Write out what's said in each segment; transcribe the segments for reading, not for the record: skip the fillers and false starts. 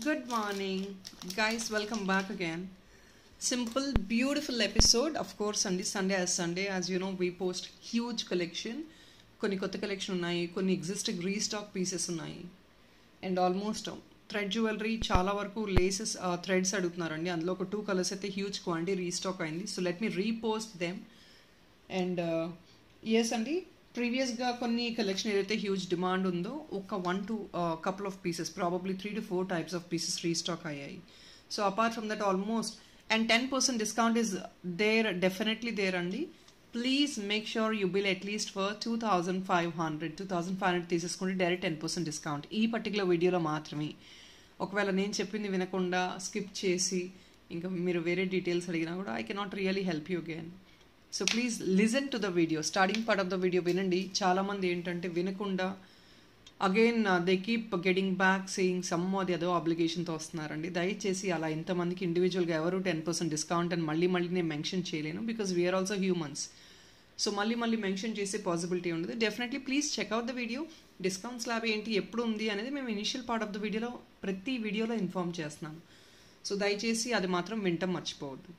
Good morning, guys. Welcome back again. Simple, beautiful episode. Of course, Sunday as Sunday. As you know, we post huge collection. కొన్ని కొత్త collection ఉన్నాయి, కొన్ని existing restock pieces ఉన్నాయి, and almost thread jewellery చాలా వరకు laces threads అడుగుతున్నారండి. అందులో ఒక 2 కలర్స్ అయితే హ్యూజ్ క్వాంటిటీ రీస్టాక్ అయింది. So let me repost them. And yes అండి, ప్రీవియస్గా కొన్ని కలెక్షన్ ఏదైతే హ్యూజ్ డిమాండ్ ఉందో ఒక 1 to couple of pieces, probably 3 to 4 types of pieces restock అయ్యాయి. So apart from that almost and 10% discount is there, definitely there అండి. Please make sure you bill at least for 2500 తీసేసుకుంటే direct 10% discount ఈ particular వీడియోలో మాత్రమే. ఒకవేళ నేను చెప్పింది వినకుండా స్కిప్ చేసి ఇంకా మీరు వేరే డీటెయిల్స్ అడిగినా కూడా I cannot really help you again. So please listen to the video, starting part of the video వినండి. చాలామంది ఏంటంటే వినకుండా again they keep getting back saying some అది అదో అబ్లిగేషన్తో వస్తున్నారండి. దయచేసి అలా ఇంతమందికి ఇండివిజువల్గా ఎవరు 10% డిస్కౌంట్ అని మళ్ళీ నేను మెన్షన్ చేయలేను, బికాజ్ వీఆర్ ఆల్సో హ్యూమన్స్. సో మళ్ళీ మెన్షన్ చేసే పాసిబిలిటీ ఉండదు. Definitely please check out the video. Discount slab ఏంటి, ఎప్పుడు ఉంది అనేది మేము ఇనిషియల్ పార్ట్ ఆఫ్ ద వీడియోలో ప్రతి వీడియోలో ఇన్ఫార్మ్ చేస్తున్నాం. సో దయచేసి అది మాత్రం వింటం మర్చిపోవద్దు.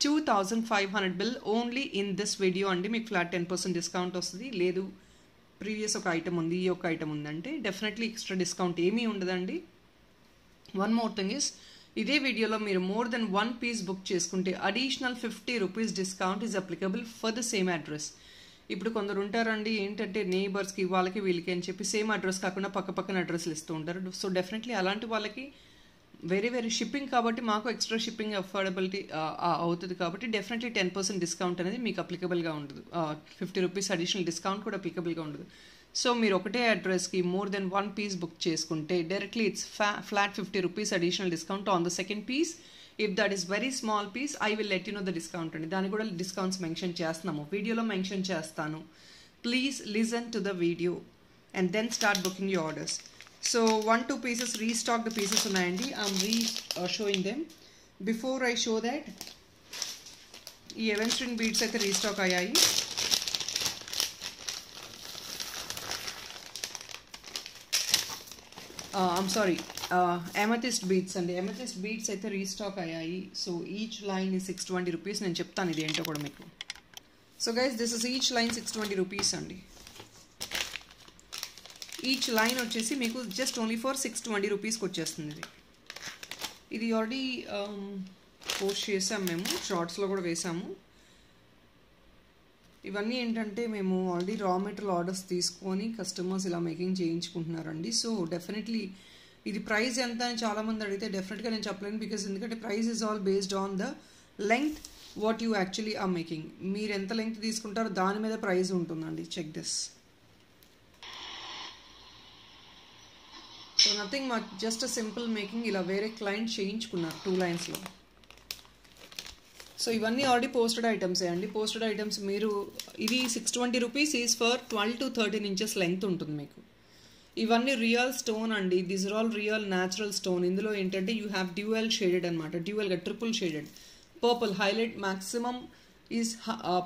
2500 bill only in this video అండి. మీకు ఫ్లాట్ 10% డిస్కౌంట్ వస్తుంది. లేదు ప్రీవియస్ ఒక ఐటమ్ ఉంది, ఈ ఒక ఐటమ్ ఉందంటే డెఫినెట్లీ ఎక్స్ట్రా డిస్కౌంట్ ఏమీ ఉండదండి. వన్ మోర్ థింగ్ ఇస్, ఇదే వీడియోలో మీరు మోర్ దెన్ 1 piece బుక్ చేసుకుంటే additional 50 rupees discount is applicable for the same address. ఇప్పుడు కొందరు ఉంటారండి ఏంటంటే నేబర్స్కి వాళ్ళకి వీళ్ళకి అని చెప్పి సేమ్ అడ్రస్ కాకుండా పక్కన అడ్రస్లు ఇస్తూ ఉంటారు. సో డెఫినెట్లీ అలాంటి వాళ్ళకి వేరే షిప్పింగ్ కాబట్టి మాకు ఎక్స్ట్రా షిప్పింగ్ అఫోర్డబిలిటీ అవుతుంది కాబట్టి డెఫినెట్లీ 10% డిస్కౌంట్ అనేది మీకు అప్లికబుల్గా ఉండదు. 50 rupees అడిషనల్ డిస్కౌంట్ కూడా అప్లికబుల్గా ఉండదు. సో మీరు ఒకటే అడ్రస్కి మోర్ దెన్ 1 piece బుక్ చేసుకుంటే directly its flat 50 rupees additional discount on the second piece. If that is very small piece I will let you know the discount అండి. దాన్ని కూడా డిస్కౌంట్స్ మెన్షన్ చేస్తున్నాము, వీడియోలో మెన్షన్ చేస్తాను. Please listen to the video and then start booking you orders. So 1-2 pieces restocked pieces ఉన్నాయండి. I'm showing them. Before I show that, ఈ ఎవెన్స్ట్రింగ్ beads అయితే రీస్టాక్ అయ్యాయి. ఐమ్ సారీ, ఎమథిస్ట్ బీడ్స్ అండి. ఎమథిస్ట్ బీడ్స్ అయితే రీస్టాక్ అయ్యాయి. సో ఈచ్ లైన్ ఈ 620 rupees. నేను చెప్తాను ఇది ఏంటో కూడా మీకు. So guys, this is each line 620 rupees అండి. ఈచ్ లైన్ వచ్చేసి మీకు జస్ట్ ఓన్లీ ఫర్ 620 rupeesకి వచ్చేస్తుంది. ఇది ఆల్రెడీ పోస్ట్ చేసాము, మేము షార్ట్స్లో కూడా వేసాము. ఇవన్నీ ఏంటంటే మేము ఆల్రెడీ రా మెటీరియల్ ఆర్డర్స్ తీసుకొని కస్టమర్స్ ఇలా మేకింగ్ చేయించుకుంటున్నారండి. సో డెఫినెట్లీ ఇది ప్రైస్ ఎంత అని చాలామంది అడిగితే డెఫినెట్గా నేను చెప్పలేను, బికాజ్ ఎందుకంటే price is all based on the length what you actually are making. మీరు ఎంత లెంగ్త్ తీసుకుంటారో దాని మీద ప్రైస్ ఉంటుందండి. Check this. So nothing much, just a simple making. ఇలా వేరే క్లయింట్ చేయించుకున్నారు 2 lines. సో ఇవన్నీ ఆల్రెడీ పోస్టెడ్ ఐటమ్సే అండి. పోస్టెడ్ ఐటమ్స్ మీరు ఇది 620 rupees is for 12 to 13 inches length ఉంటుంది మీకు. ఇవన్నీ రియల్ స్టోన్ అండి. This are all real natural stone. ఇందులో ఏంటంటే యూ హ్యావ్ డ్యూయల్ షేడెడ్ అనమాట. డ్యూయల్గా triple shaded purple highlight maximum is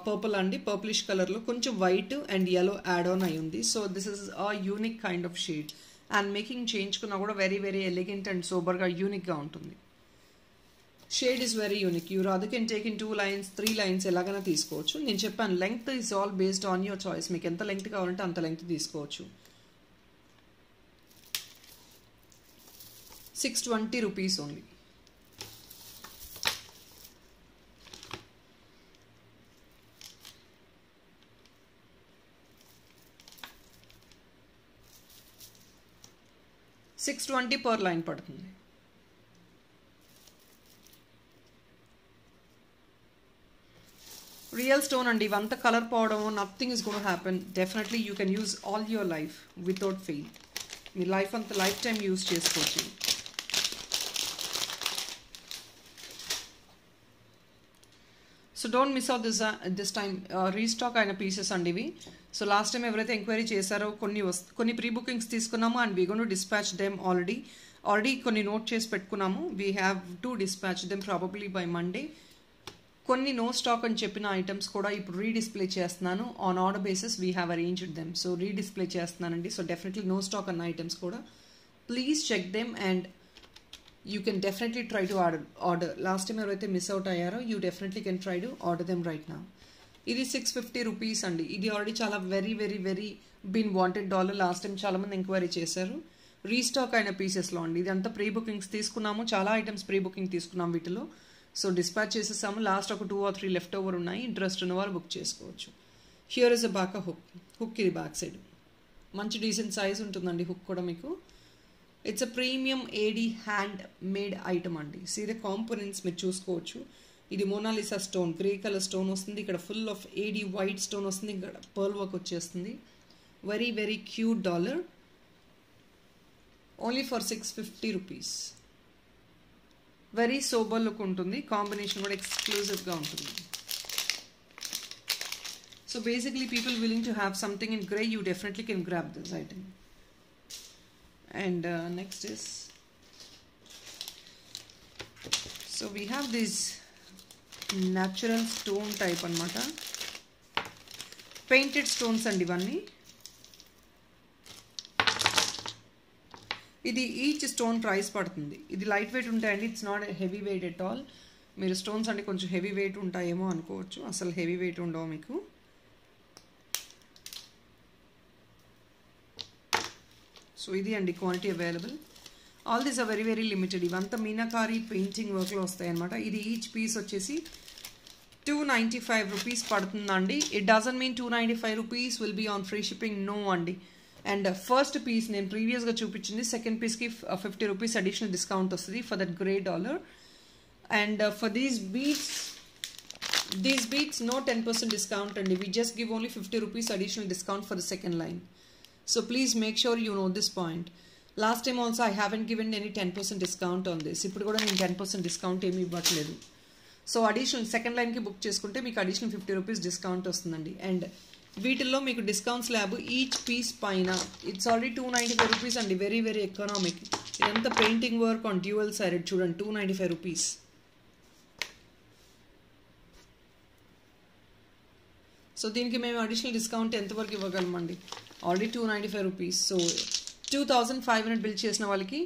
purple అండి. పర్పులిష్ కలర్లో కొంచెం white and yellow add on అయి ఉంది. So this is a unique kind of shade. And making చేయించుకున్నా కూడా వెరీ ఎలిగెంట్ అండ్ సోబర్గా యూనిక్గా ఉంటుంది. Shade is very unique. You rather can take in 2 lines 3 lines ఎలాగైనా తీసుకోవచ్చు. నేను చెప్పాను length is all based on your choice. మీకు ఎంత లెంగ్త్ కావాలంటే అంత లెంగ్త్ తీసుకోవచ్చు. 620 rupees ఓన్లీ. $620 per line పడుతుంది. రియల్ స్టోన్ అండి. ఇవంతా కలర్ పోవడం nothing is gonna happen. Definitely you can use all your life without fail. మీ లైఫ్ అంతా లైఫ్ టైం యూజ్ చేసుకోవచ్చు. So don't miss out this time. Restock అయిన pieces అండి ఇవి. సో లాస్ట్ టైం ఎవరైతే ఎంక్వైరీ చేశారో కొన్ని ప్రీ బుకింగ్స్ తీసుకున్నాము and we gonna dispatch them already కొన్ని నోట్ చేసి పెట్టుకున్నాము. We have to dispatch them probably by Monday. కొన్ని నో స్టాక్ అని చెప్పిన ఐటమ్స్ కూడా ఇప్పుడు రీడిస్ప్లే చేస్తున్నాను. On order basis we have arranged them. So redisplay చేస్తున్నానండి. సో డెఫినెట్లీ నో స్టాక్ అన్న ఐటమ్స్ కూడా please check them and you can definitely try to order. Last time ఎవరైతే మిస్ అవుట్ అయ్యారో you definitely can try to order them right now. ఇది 650 rupees అండి. ఇది already చాలా very very very been wanted dollar. Last time చాలా మంది enquiry చేశారు. Restock అయిన పీసెస్లో అండి. ఇది అంతా ప్రీ బుకింగ్స్ తీసుకున్నాము, చాలా ఐటమ్స్ ప్రీ బుకింగ్ తీసుకున్నాం వీటిలో. సో డిస్పాచ్ చేసేసాము. లాస్ట్ ఒక 2 or 3 లెఫ్ట్ ఓవర్ ఉన్నాయి. ఇంట్రెస్ట్ ఉన్న వాళ్ళు బుక్ చేసుకోవచ్చు. Here is a back hook ఇది బ్యాక్ సైడ్ మంచి డీసెంట్ సైజ్ ఉంటుందండి. హుక్ కూడా మీకు it's a premium AD hand made item అండి. సీ ద కాంపోనెంట్స్ మీరు చూసుకోవచ్చు. ఇది Mona Lisa stone, grey colour stone వస్తుంది. ఇక్కడ full of AD white stone వస్తుంది. ఇక్కడ పర్ల్ వర్క్ వచ్చేస్తుంది. Very very cute dollar. Only for 650 rupees. Very sober look ఉంటుంది. కాంబినేషన్ కూడా ఎక్స్క్లూజివ్గా ఉంటుంది. So basically people willing to have something in grey, you definitely can grab this item. And next is, so we have this natural stone type anamata, painted stones and ivanni. ఇది each stone price పడుతుంది. ఇది light weight ఉంటాయండి. It's not heavy weight at all. మీరు stones అంటే కొంచెం heavy weight ఉంటాయేమో అనుకోవచ్చు. అసలు హెవీ వెయిట్ ఉండవు మీకు. సో ఇది అండి quantity available. All these are very very limited. ఇవంతా మీనాకారి పెయింటింగ్ వర్క్లో వస్తాయి అనమాట. ఇది ఈచ్ పీస్ వచ్చేసి 295 రూపీస్ పడుతుందండి. It doesn't mean 295 rupees will be on free shipping, no అండి. అండ్ ఫస్ట్ పీస్ నేను ప్రీవియస్గా చూపించింది, సెకండ్ పీస్కి 50 రూపీస్ అడిషనల్ డిస్కౌంట్ వస్తుంది for that grey dollar. And for these beads no 10% discount and we just give only 50 rupees additional discount for the second line. So please make sure you know this point. Last time also I haven't given any 10% discount on this. ఇప్పుడు కూడా నేను 10% discount ఏమీ ఇవ్వట్లేదు. So additional second లైన్కి book చేసుకుంటే మీకు additional 50 rupees discount వస్తుందండి. And వీటిల్లో మీకు డిస్కౌంట్ స్లాబ్ ఈచ్ పీస్ పైన ఇట్స్ ఆల్రెడీ 295 రూపీస్ అండి. Very very economic. ఇదంతా painting work on dual sided చూడండి. 295 రూపీస్. సో దీనికి మేము అడిషనల్ డిస్కౌంట్ ఎంతవరకు ఇవ్వగలమండి? Already 295 rupees. సో 2500 బిల్ చేసిన వాళ్ళకి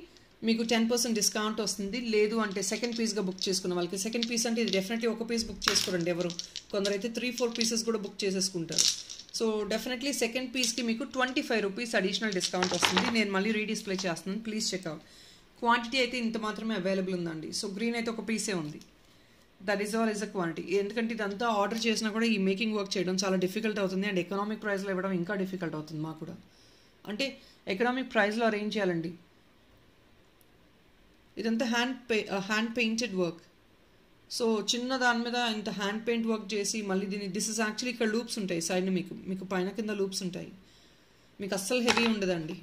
మీకు 10% డిస్కౌంట్ వస్తుంది. లేదు అంటే సెకండ్ పీస్గా బుక్ చేసుకున్న వాళ్ళకి, సెకండ్ పీస్ అంటే ఇది డెఫినెట్లీ ఒక పీస్ బుక్ చేసుకోరండి ఎవరు. కొందరైతే 3-4 పీసెస్ కూడా బుక్ చేసేసుకుంటారు. సో డెఫినెట్లీ సెకండ్ పీస్కి మీకు 25 రూపీస్ అడిషనల్ డిస్కౌంట్ వస్తుంది. నేను మళ్ళీ రీడిస్ప్లే చేస్తున్నాను, ప్లీజ్ చెక్అవుట్. క్వాంటిటీ అయితే ఇంత మాత్రమే అవైలబుల్ ఉందండి. సో గ్రీన్ అయితే ఒక పీసే ఉంది. That is all is a quantity. ఎందుకంటే ఇదంతా ఆర్డర్ చేసినా కూడా ఈ మేకింగ్ వర్క్ చేయడం చాలా డిఫికల్ట్ అవుతుంది. అండ్ ఎకనామిక్ ప్రైస్లో ఇవ్వడం ఇంకా డిఫికల్ట్ అవుతుంది మాకు కూడా. అంటే ఎకనామిక్ ప్రైస్లో అరేంజ్ చేయాలండి. ఇదంతా హ్యాండ్ పెయింటెడ్ వర్క్. సో చిన్న దాని మీద ఇంత హ్యాండ్ పెయింట్ వర్క్ చేసి మళ్ళీ దీన్ని దిస్ ఇస్ యాక్చువల్లీ ఇక్కడ లూప్స్ ఉంటాయి సైడ్ని, మీకు పైన కింద లూప్స్ ఉంటాయి. మీకు అస్సలు హెవీ ఉండదండి,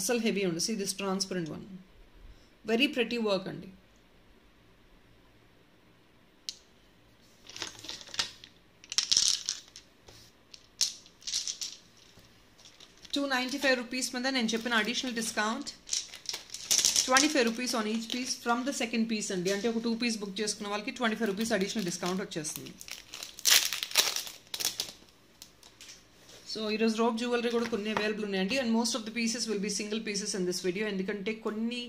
అస్సలు హెవీ ఉండదు. See this transparent one, very pretty work అండి. $295 రూపీస్ మీద నేను చెప్పిన additional discount 25 rupees on each piece from the second piece అండి. అంటే ఒక 2 పీస్ బుక్ చేసుకున్న వాళ్ళకి 25 రూపీస్ అడిషనల్ డిస్కౌంట్ వచ్చేస్తుంది. సో ఈరోజు రోప్ జ్యువెలరీ కూడా కొన్ని అవైలబుల్ ఉన్నాయండి. And most of the pieces will be single pieces in this video. ఎందుకంటే కొన్ని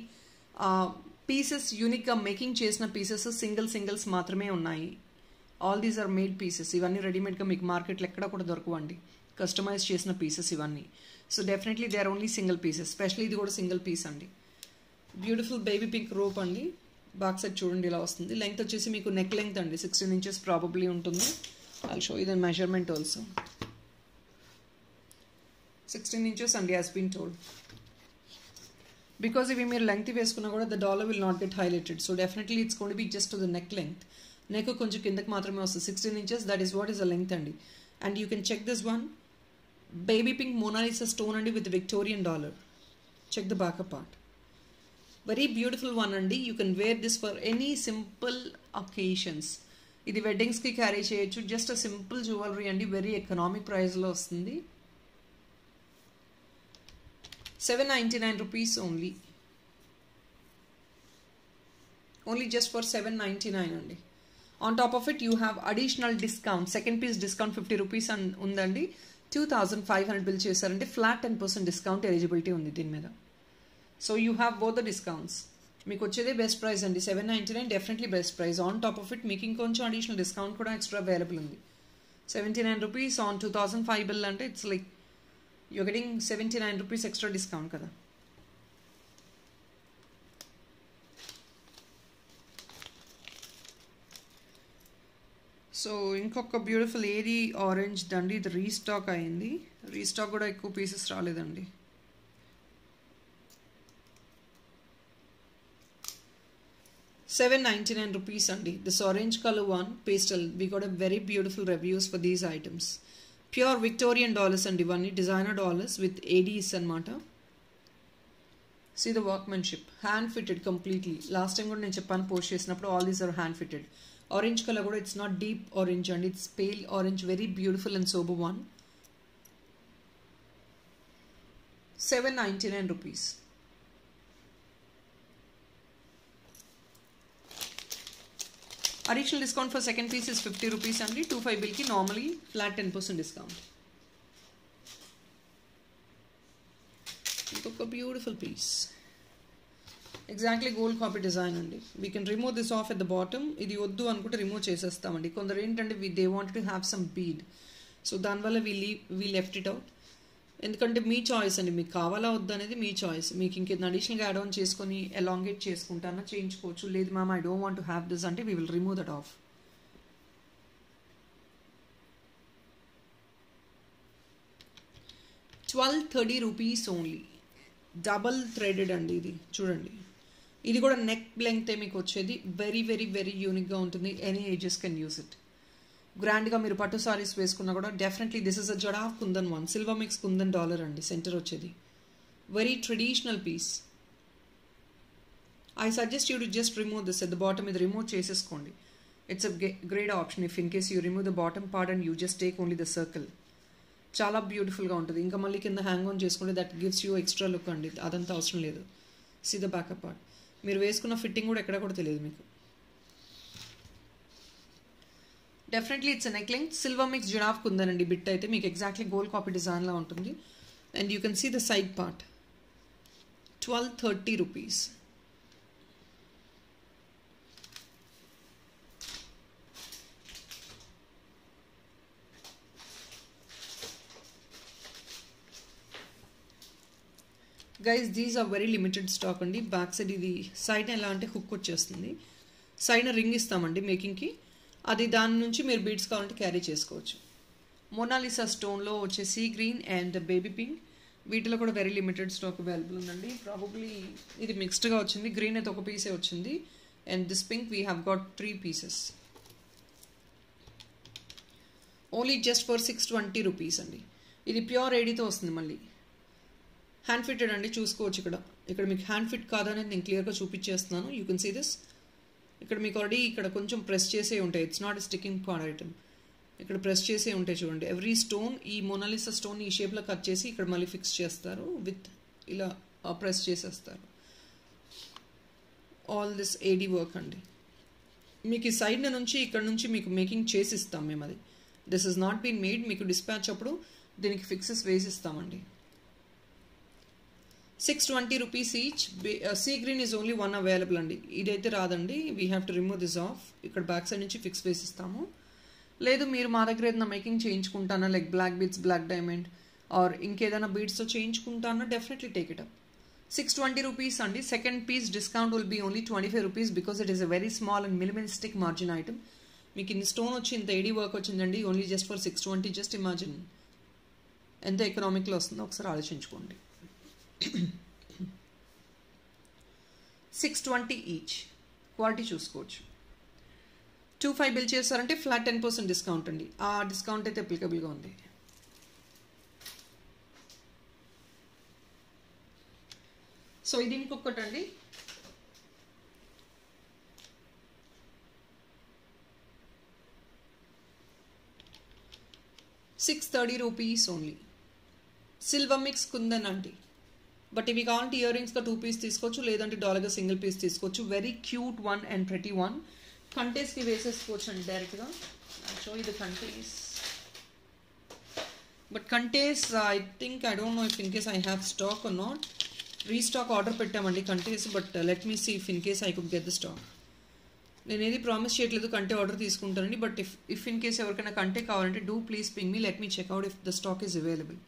పీసెస్ యూనిక్గా మేకింగ్ చేసిన పీసెస్ సింగిల్స్ మాత్రమే ఉన్నాయి. All these are made pieces. ఇవన్నీ రెడీమేడ్గా మీకు మార్కెట్లో ఎక్కడ కూడా దొరకవండి, కస్టమైజ్ చేసిన పీసెస్ ఇవన్నీ. So definitely they are only single pieces. Specially ఇది కూడా సింగిల్ పీస్ అండి. బ్యూటిఫుల్ బేబీ పింక్ రోప్ అండి. బ్యాక్ సైడ్ చూడండి ఇలా వస్తుంది. లెంగ్త్ వచ్చేసి మీకు నెక్ లెంగ్త్ అండి 16 inches ప్రాబబ్లీ ఉంటుంది. I show you the measurement also. 16 inches అండి యాజ్ బీన్ టోల్డ్. బికాజ్ ఇవి మీరు లెంగ్త్ వేసుకున్నా కూడా the dollar will not get highlighted. So definitely it's going to be just to the neck length. Neck కొంచెం కిందకి మాత్రమే వస్తుంది. 16 inches, that is what is the length అండి. And you can check this one, baby pink Monalisa stone అండి with Victorian dollar. Check the back part. Very beautiful one అండి. You can wear this for any simple occasions. ఇది వెడ్డింగ్స్కి carry చేయొచ్చు. Just a simple jewellery అండి. Very economic ప్రైస్లో వస్తుంది. 799 rupees only. Only just for 799 అండి. On top of it you have additional discount. Second piece discount 50 rupees ఉందండి. 2500 bill చేశారంటే flat 10% discount eligibility ఉంది దీని మీద. So you have both the discounts. మీకు వచ్చేదే బెస్ట్ ప్రైస్ అండి, 799 definitely best price. On top of it మీకు ఇంకొంచెం అడిషనల్ డిస్కౌంట్ కూడా ఎక్స్ట్రా అవైలబుల్ ఉంది. 79 rupees on 2005 bill అంటే it's like you're getting 79 rupees extra discount కదా. సో ఇంకొక బ్యూటిఫుల్ ఏరీ ఆరెంజ్ దండి, ఇది రీస్టాక్ అయింది. రీస్టాక్ కూడా ఎక్కువ పీసెస్ రాలేదండి. ₹799 అండి. This orange colour one pastel, we got a very beautiful reviews for these items. Pure Victorian dollars అండి ఇవన్నీ, డిజైనర్ డాలర్స్ విత్ ఏడీస్ అనమాట. See the workmanship, hand fitted completely. Last time కూడా నేను చెప్పాను పోస్ట్ చేసినప్పుడు, all these are hand fitted. Orange colour కూడా it's not deep orange అండి, it's pale orange, very beautiful and sober one. ₹799. Additional discount for second piece is ₹50 only. 25 bill ki normally flat 10% discount. Look a beautiful piece. Exactly gold copy design andi. We can remove this off at the bottom. Idi oddu anukunte remove chesestamandi. Kondaru entante they wanted to have some bead, so danvalla we left it out. ఎందుకంటే మీ choice అండి, మీకు కావాలా వద్దు అనేది మీ choice. మీకు ఇంకేదైనా అడిషనల్గా add on చేసుకొని ఎలాంగేట్ చేసుకుంటానా చేయించుకోవచ్చు. లేదు ma'am I don't want to have this అంటే we will remove that off. ₹1230 only. Double threaded అండి ఇది, చూడండి. ఇది కూడా నెక్ లెంగ్త్ మీకు వచ్చేది. వెరీ వెరీ వెరీ యూనిక్గా ఉంటుంది. Any ages can use it. గ్రాండ్గా మీరు పట్టు సారీస్ వేసుకున్నా కూడా డెఫినెట్లీ దిస్ ఇస్ అ జడా of kundan one, silver mix kundan dollar అండి సెంటర్ వచ్చేది. Very traditional piece. I suggest you to just remove this at the bottom. ఇది రిమూవ్ చేసేసుకోండి. It's a great option if in case you remove the bottom part and you just take only the circle. చాలా బ్యూటిఫుల్గా ఉంటుంది. ఇంకా మళ్ళీ కింద hang on చేసుకుంటే that gives you extra look అండి. అదంతా అవసరం లేదు. See the backup part. మీరు వేసుకున్న ఫిట్టింగ్ కూడా ఎక్కడ కూడా తెలియదు మీకు. Definitely it's neck length. Silver mix జిరాఫ్ కుందనండి బిట్ అయితే మీకు ఎగ్జాక్ట్లీ గోల్డ్ కాపీ డిజైన్లా ఉంటుంది. And you can see the side part. ₹1230. Guys these are very limited stock అండి. బ్యాక్ సైడ్ ఇది సైడ్ ఎలా అంటే హుక్ వచ్చేస్తుంది. సైడ్ రింగ్ ఇస్తామండి మేకింగ్కి. అది దాని నుంచి మీరు బీడ్స్ కావాలంటే క్యారీ చేసుకోవచ్చు. మోనాలిసా స్టోన్లో వచ్చే sea green and baby pink, వీటిలో కూడా వెరీ లిమిటెడ్ స్టాక్ అవైలబుల్ ఉందండి. ప్రాబబ్లీ ఇది మిక్స్డ్గా వచ్చింది. గ్రీన్ అయితే ఒక పీసే వచ్చింది. And this pink we have got 3 pieces. Only just for ₹620 అండి. ఇది ప్యూర్ ఏడీతో వస్తుంది. మళ్ళీ హ్యాండ్ ఫిట్టెడ్ అండి, చూసుకోవచ్చు. ఇక్కడ మీకు హ్యాండ్ ఫిట్ కాదనేది నేను క్లియర్గా చూపించేస్తున్నాను. You can see this. ఇక్కడ మీకు ఆల్రెడీ ఇక్కడ కొంచెం ప్రెస్ చేసే ఉంటాయి. It's not sticking part item. ఇక్కడ ప్రెస్ చేసే ఉంటాయి చూడండి. ఎవ్రీ స్టోన్, ఈ మొనాలిసా స్టోన్ ఈ షేప్లో కట్ చేసి ఇక్కడ మళ్ళీ ఫిక్స్ చేస్తారు. విత్ ఇలా ప్రెస్ చేసేస్తారు. ఆల్ దిస్ ఏడీ వర్క్ అండి. మీకు ఈ సైడ్ నుంచి ఇక్కడ నుంచి మీకు మేకింగ్ చేసి ఇస్తాం మేము. అది this is not been made. మీకు డిస్పాచ్ అప్పుడు దీనికి ఫిక్సెస్ వేసిస్తామండి. ₹620 each. Sea green is only 1 available అండి. ఇదైతే రాదండి. We have to remove this off. ఇక్కడ బ్యాక్ సైడ్ నుంచి ఫిక్స్ వేసిస్తాము. లేదు మీరు మా దగ్గర ఏదైనా మేకింగ్ చేయించుకుంటానా, like black beads, black diamond or ఇంకేదైనా బీడ్స్తో చేయించుకుంటానా, డెఫినెట్లీ టేక్ ఇట్ అప్. ₹620 అండి. Second piece discount will be only ₹25 because it is a very small and minimalistic margin item. మీకు ఇన్ని స్టోన్ వచ్చి ఇంత ఏడీ వర్క్ వచ్చిందండి. Only just for $620. Just imagine ఎంత ఎకనామిక్లో వస్తుందో ఒకసారి ఆలోచించుకోండి. $620 ఈచ్. క్వాలిటీ చూసుకోవచ్చు. 25 బిల్ చేస్తారంటే ఫ్లాట్ 10% డిస్కౌంట్ అండి. ఆ డిస్కౌంట్ అయితే అప్లికబుల్గా ఉంది. సో ఇది ఇంకొకటి అండి. ₹630 ఓన్లీ. సిల్వర్ మిక్స్ కుందన్ అండి. బట్ ఇవి కావాలంటే ఇయర్ రింగ్స్గా 2 pieces తీసుకోవచ్చు, లేదంటే డాలర్గా సింగిల్ పీస్ తీసుకోవచ్చు. Very cute one and pretty one. కంటేస్కి వేసేసుకోవచ్చు అండి డైరెక్ట్గా. షో ఇది కంటేస్. బట్ కంటేస్ I think I don't know if in case I have stock or not. Restock order పెట్టామండి కంటేస్, but let me see if in case I could get the stock. నేను ఏది ప్రామిస్ చేయట్లేదు కంటే ఆర్డర్ తీసుకుంటానండి, బట్ ఇఫ్ ఇన్ కేస్ ఎవరికైనా కంటే కావాలంటే do please ping me, let me check out if the stock is available.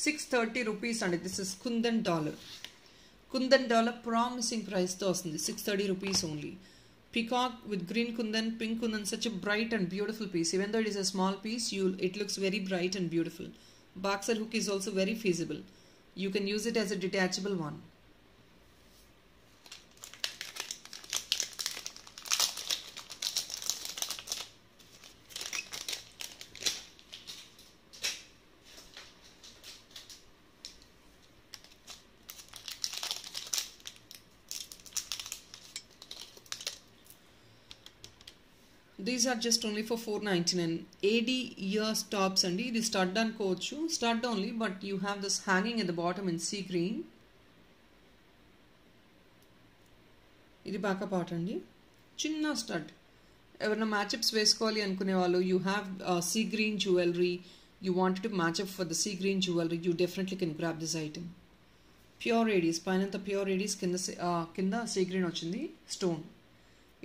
630 rupees అండి. This is kundan dollar. Kundan dollar promising ప్రైస్తో వస్తుంది. 630 rupees only. Peacock with green kundan, pink kundan, such a bright and beautiful piece. Even though it is a small piece, it looks very bright and beautiful. Boxer hook is also very feasible. You can use it as a detachable one. These are just only for 499. AD ears tops and this stud అనుకోవచ్చు, stud only, but you have this hanging at the bottom in sea green. ఇది బాగా పాట అండి, చిన్న stud. ఎవరైనా matchups వేసుకోవాలి అనుకునే వాళ్ళు, you have sea green jewellery, you wanted to match up for the sea green jewellery, you definitely can grab this item. Pure ADs, పైనంతా ప్యూర్ ఏడీస్, కింద సీ గ్రీన్ వచ్చింది స్టోన్.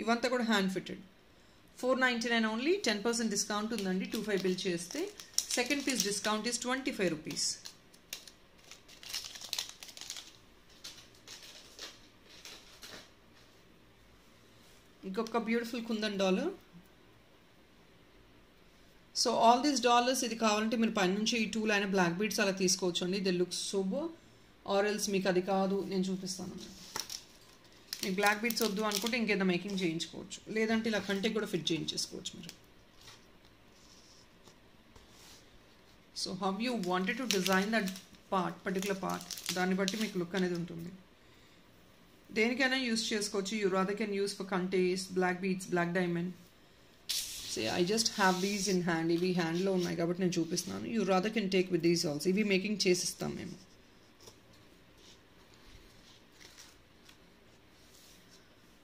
ఇవంతా కూడా హ్యాండ్ ఫిట్టెడ్. 499 ఓన్లీ. 10% డిస్కౌంట్ ఉందండి 25 bill చేస్తే. Second piece discount is 25 rupees. ఇంకొక beautiful kundan dollar. So all these dollars, ఇది కావాలంటే మీరు పైన నుంచి ఈ 2 లైన్ బ్లాక్ బీడ్స్ అలా తీసుకోవచ్చు అండి. They look super. Or else మీకు అది కాదు, నేను చూపిస్తాను. మీకు బ్లాక్ బీడ్స్ వద్దు అనుకుంటే ఇంకేదో మేకింగ్ చేయించుకోవచ్చు, లేదంటే ఇలా కంటే కూడా ఫిట్ చేయించేసుకోవచ్చు మీరు. So how you wanted to design that part, particular part, దాన్ని బట్టి మీకు లుక్ అనేది ఉంటుంది. దేనికైనా యూస్ చేసుకోవచ్చు. You rather can use for కంటేస్, black beads, black diamond. Say I just have these in hand. ఇవి హ్యాండ్లో ఉన్నాయి కాబట్టి నేను చూపిస్తున్నాను. You rather can take with these also. ఇవి మేకింగ్ చేసిస్తాం మేము.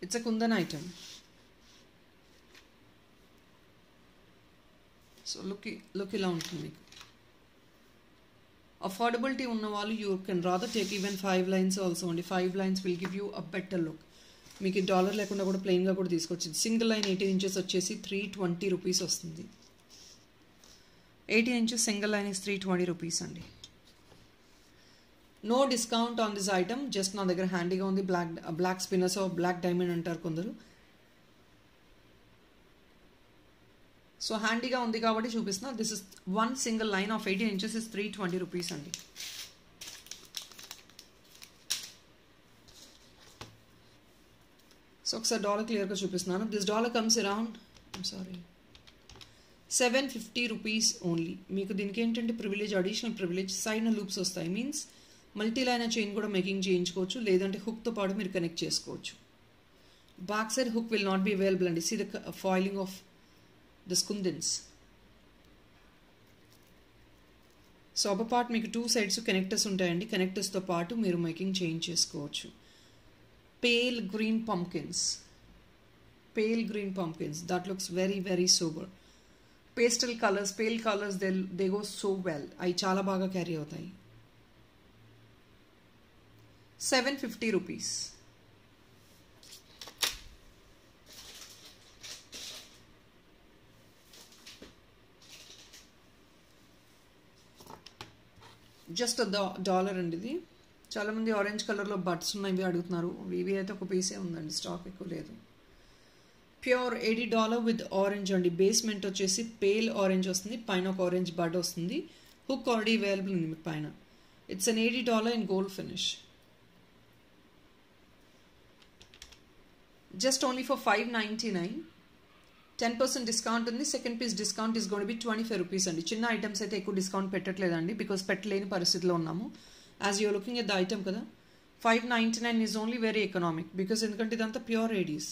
It's a kundan item. So look ఇలా ఉంటుంది మీకు. అఫోర్డబిలిటీ ఉన్న వాళ్ళు you can rather take even 5 lines also అండి. 5 lines will give you a better look. మీకు డాలర్ లేకుండా కూడా ప్లెయిన్గా కూడా తీసుకొచ్చింది. సింగిల్ లైన్ 18 ఇంచెస్ వచ్చేసి 320 రూపీస్ వస్తుంది. 18 inches single line is 320 rupees అండి. No discount on this item. Just నా దగ్గర హ్యాండీగా ఉంది. Black spinners or black diamond అంటారు కొందరు. సో హ్యాండీగా ఉంది కాబట్టి చూపిస్తున్నా. This is one single line of 18 inches is 320 rupees అండి. సో ఒకసారి డాలర్ క్లియర్గా చూపిస్తున్నాను. This dollar comes around 750 rupees only. మీకు దీనికి ఏంటంటే privilege, additional privilege, side loops వస్తాయి. మీన్స్ మల్టీ లైన్ చైన్ కూడా మేకింగ్ చేయించుకోవచ్చు, లేదంటే హుక్తో పాటు మీరు కనెక్ట్ చేసుకోవచ్చు. Back side hook will not be available అండి. See the foiling of the kundans. So upper part మీకు 2 సైడ్స్ కనెక్టర్స్ ఉంటాయండి. కనెక్టర్స్తో పాటు మీరు మేకింగ్ చేంజ్ చేసుకోవచ్చు. Pale green pumpkins. Pale green pumpkins. That looks very very super. Pastel colours, pale colours, they go so well. అవి చాలా బాగా carry అవుతాయి. 750 రూపీస్. జస్ట్ డాలర్ అండి ఇది. చాలామంది ఆరెంజ్ కలర్లో బడ్స్ ఉన్నవి అడుగుతున్నారు. ఇవి అయితే ఒక పీసే ఉందండి, స్టాక్ ఎక్కువ లేదు. ప్యూర్ $80 విత్ ఆరెంజ్ అండి. బేస్మెంట్ వచ్చేసి పేల్ ఆరెంజ్ వస్తుంది, పైన ఒక ఆరెంజ్ బడ్ వస్తుంది. హుక్ ఆల్రెడీ అవైలబుల్ ఉంది మీకు పైన. It's an $80 in gold finish. Just only for 599. 10% discount ఉంది. Second piece discount is gonna be 25 rupees అండి. చిన్న ఐటమ్స్ అయితే ఎక్కువ డిస్కౌంట్ పెట్టట్లేదండి, బికాస్ పెట్టలేని పరిస్థితిలో ఉన్నాము. As you're looking at the item కదా, 599 is only very economic. Because ఎందుకంటే ఇదంతా pure ADs.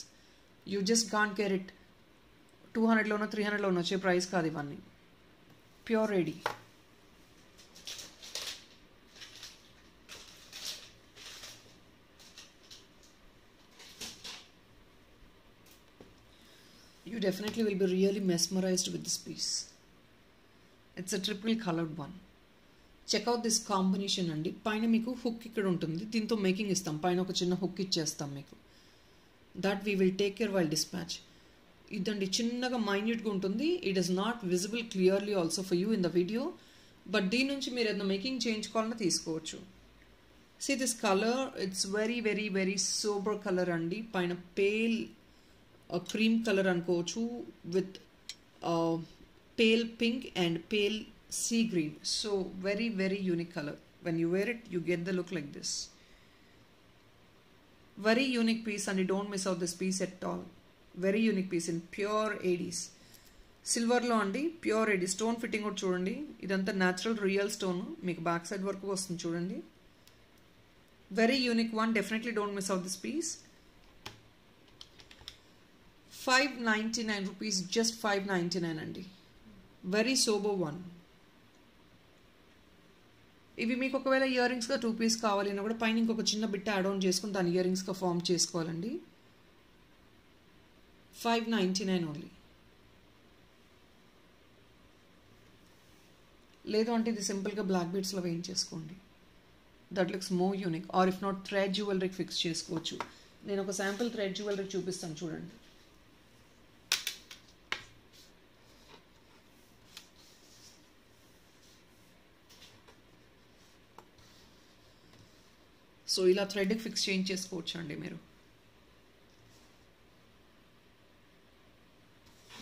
You just can't get it 200లోనో 300లోనో వచ్చే ప్రైస్ కాదు ఇవన్నీ. Pure AD. You definitely will be really mesmerized with this piece. It's a triple colored one. Checkout this combination అండి. పైన మీకు హుక్ ఇక్కడ ఉంటుంది, దీంతో మేకింగ్ ఇస్తాం, పైన ఒక చిన్న హుక్ ఇచ్చేస్తాం మీకు. That we will take care while dispatch. ఇదండి చిన్నగా మైన్యూట్గా ఉంటుంది. It is not visible clearly also for you in the video, but దీని నుంచి మీరు ఏదైనా మేకింగ్ చేయించుకోవాలన్నా తీసుకోవచ్చు. See this colour, it's very very very sober colour అండి. పైన పేల్ క్రీమ్ కలర్ అనుకోవచ్చు with pale pink and pale sea green. So very very unique color. When you wear it you get the look like this. Very unique piece and you don't miss out this piece at all. Very unique piece in pure ADs. Silver lo andi pure AD stone fitting out chudandi. Idantha natural real stone meeku back side work vastundi chudandi. Very unique one. Definitely don't miss out this piece. 599 rupees, just 599 andi. Very sober one. ఇవి మీకు ఒకవేళ year రింగ్స్గా 2 piece కావాలన్నా కూడా పైన ఇంకొక చిన్న bit add on చేసుకుని దాని ఇయర్ రింగ్స్గా ఫామ్ చేసుకోవాలండి. 599 ఓన్లీ. లేదు అంటే ఇది సింపుల్గా బ్లాక్ బీడ్స్లో వేయించేసుకోండి. That looks more unique. Or if not thread జ్యువెలరీకి ఫిక్స్ చేసుకోవచ్చు. నేను ఒక శాంపుల్ థ్రెడ్ జ్యువెలరీ చూపిస్తాను చూడండి. సో ఇలా థ్రెడ్కి ఫిక్స్ చేయించేసుకోవచ్చు అండి మీరు.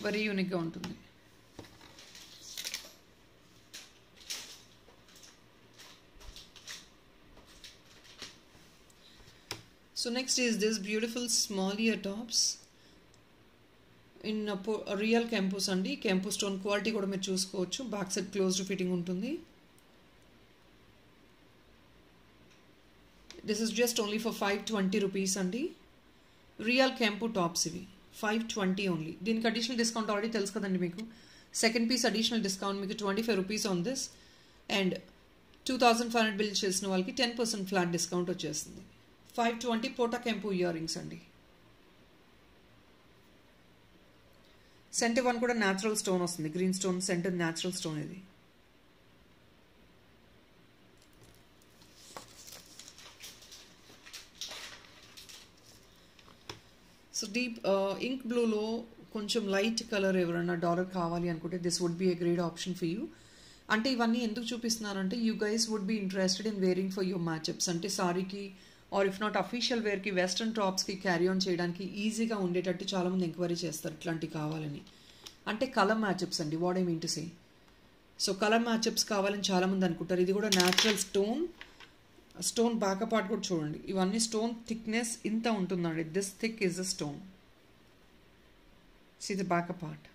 వెరీ యూనిక్గా ఉంటుంది. So next is this beautiful small ear tops in real కెంపస్ అండి. కెంపస్ స్టోన్ క్వాలిటీ కూడా మీరు చూసుకోవచ్చు. బ్యాక్ సైడ్ క్లోజ్డ్ ఫిట్టింగ్ ఉంటుంది. This is just only for 520 rupees అండి. రియల్ కెంపు టాప్స్ ఇవి 520 ఓన్లీ. దీనికి అడిషనల్ డిస్కౌంట్ ఆల్రెడీ తెలుసు కదండి మీకు. సెకండ్ పీస్ అడిషనల్ డిస్కౌంట్ మీకు 25 rupees on this and 2500 bill చేసిన వాళ్ళకి 10% ఫ్లాట్ డిస్కౌంట్ వచ్చేస్తుంది. 520 పోటా కెంపు ఇయర్ రింగ్స్ అండి. సెంటర్ వన్ కూడా న్యాచురల్ స్టోన్ వస్తుంది. Green stone centre natural stone ఇది. సో డీప్ ఇంక్ బ్లూలో కొంచెం లైట్ కలర్ ఎవరైనా డాలర్ కావాలి అనుకుంటే this would be a great option for you. అంటే ఇవన్నీ ఎందుకు చూపిస్తున్నానంటే you guys would be interested in wearing for your match ups. అంటే సారీకి ఆర్ ఇఫ్ నాట్ అఫీషియల్ వేర్కి వెస్ట్రన్ టాప్స్కి క్యారీ ఆన్ చేయడానికి ఈజీగా ఉండేటట్టు చాలామంది ఎంక్వైరీ చేస్తారు ఇట్లాంటివి కావాలని. అంటే కలర్ మ్యాచప్స్ అండి, what I mean to say. So colour matchups కావాలని చాలామంది అనుకుంటారు. ఇది కూడా న్యాచురల్ స్టోన్ బ్యాక్ పార్ట్ కూడా చూడండి. ఇవన్నీ స్టోన్ థిక్నెస్ ఇంత ఉంటుందండి. This thick is the stone. See the back part.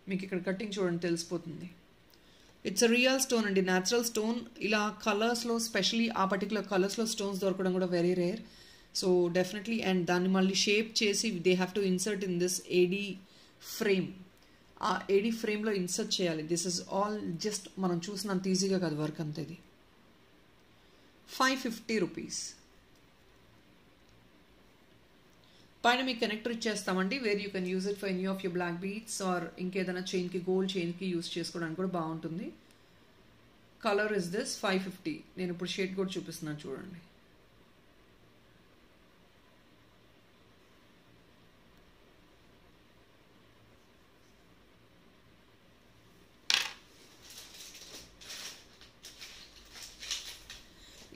మీకు ఇక్కడ కటింగ్ చూడండి తెలిసిపోతుంది. ఇట్స్ అ రియల్ స్టోన్ అండి, న్యాచురల్ స్టోన్. ఇలా కలర్స్లో స్పెషలీ ఆ పర్టికులర్ కలర్స్లో స్టోన్స్ దొరకడం కూడా very rare. So definitely and దాన్ని మళ్ళీ షేప్ చేసి they have to insert in this AD frame. ఆ ఏడీ ఫ్రేమ్లో ఇన్సర్ట్ చేయాలి. దిస్ ఇస్ ఆల్ జస్ట్ మనం చూసినంత ఈజీగా కాదు వర్క్ అంత. ఇది 550 రూపీస్. పైన మీకు కనెక్టర్ ఇచ్చేస్తామండి where you can use it for any of your black beads or ఇంకేదైనా చైన్కి గోల్డ్ చైన్కి యూజ్ చేసుకోవడానికి కూడా బాగుంటుంది. Colour is this 550. నేను ఇప్పుడు షేడ్ కూడా చూపిస్తున్నాను చూడండి.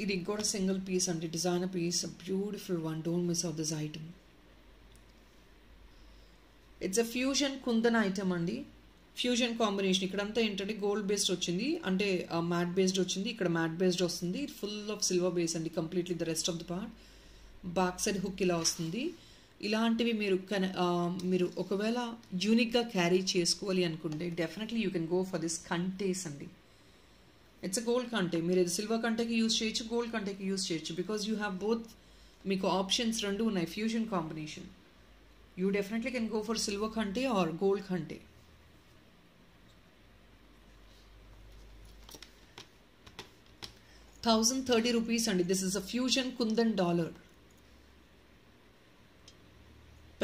ఇది ఇంకోటి సింగిల్ పీస్ అండి, designer piece, beautiful one. Don't miss out this item. It's a fusion kundan item అండి. Fusion combination. ఇక్కడంతా ఏంటంటే గోల్డ్ బేస్డ్ వచ్చింది, అంటే మ్యాట్ బేస్డ్ వచ్చింది. ఇక్కడ మ్యాట్ బేస్డ్ వస్తుంది. ఫుల్ ఆఫ్ సిల్వర్ బేస్ అండి completely the rest of the part. Back side hook ఇలా వస్తుంది. ఇలాంటివి మీరు ఒకవేళ యూనిక్గా క్యారీ చేసుకోవాలి అనుకుంటే definitely you can go for this కంటేస్ అండి. ఇట్స్ అ గోల్డ్ కంటే. మీరు ఇది సిల్వర్ కంటేకి యూజ్ చేయొచ్చు, గోల్డ్ కంటేకి యూజ్ చేయొచ్చు. Because you have both. మీకు ఆప్షన్స్ రెండు ఉన్నాయి. Fusion combination. You definitely can go for silver కంటే ఆర్ గోల్డ్ కంటే. ₹1,030 అండి. This is a fusion kundan dollar.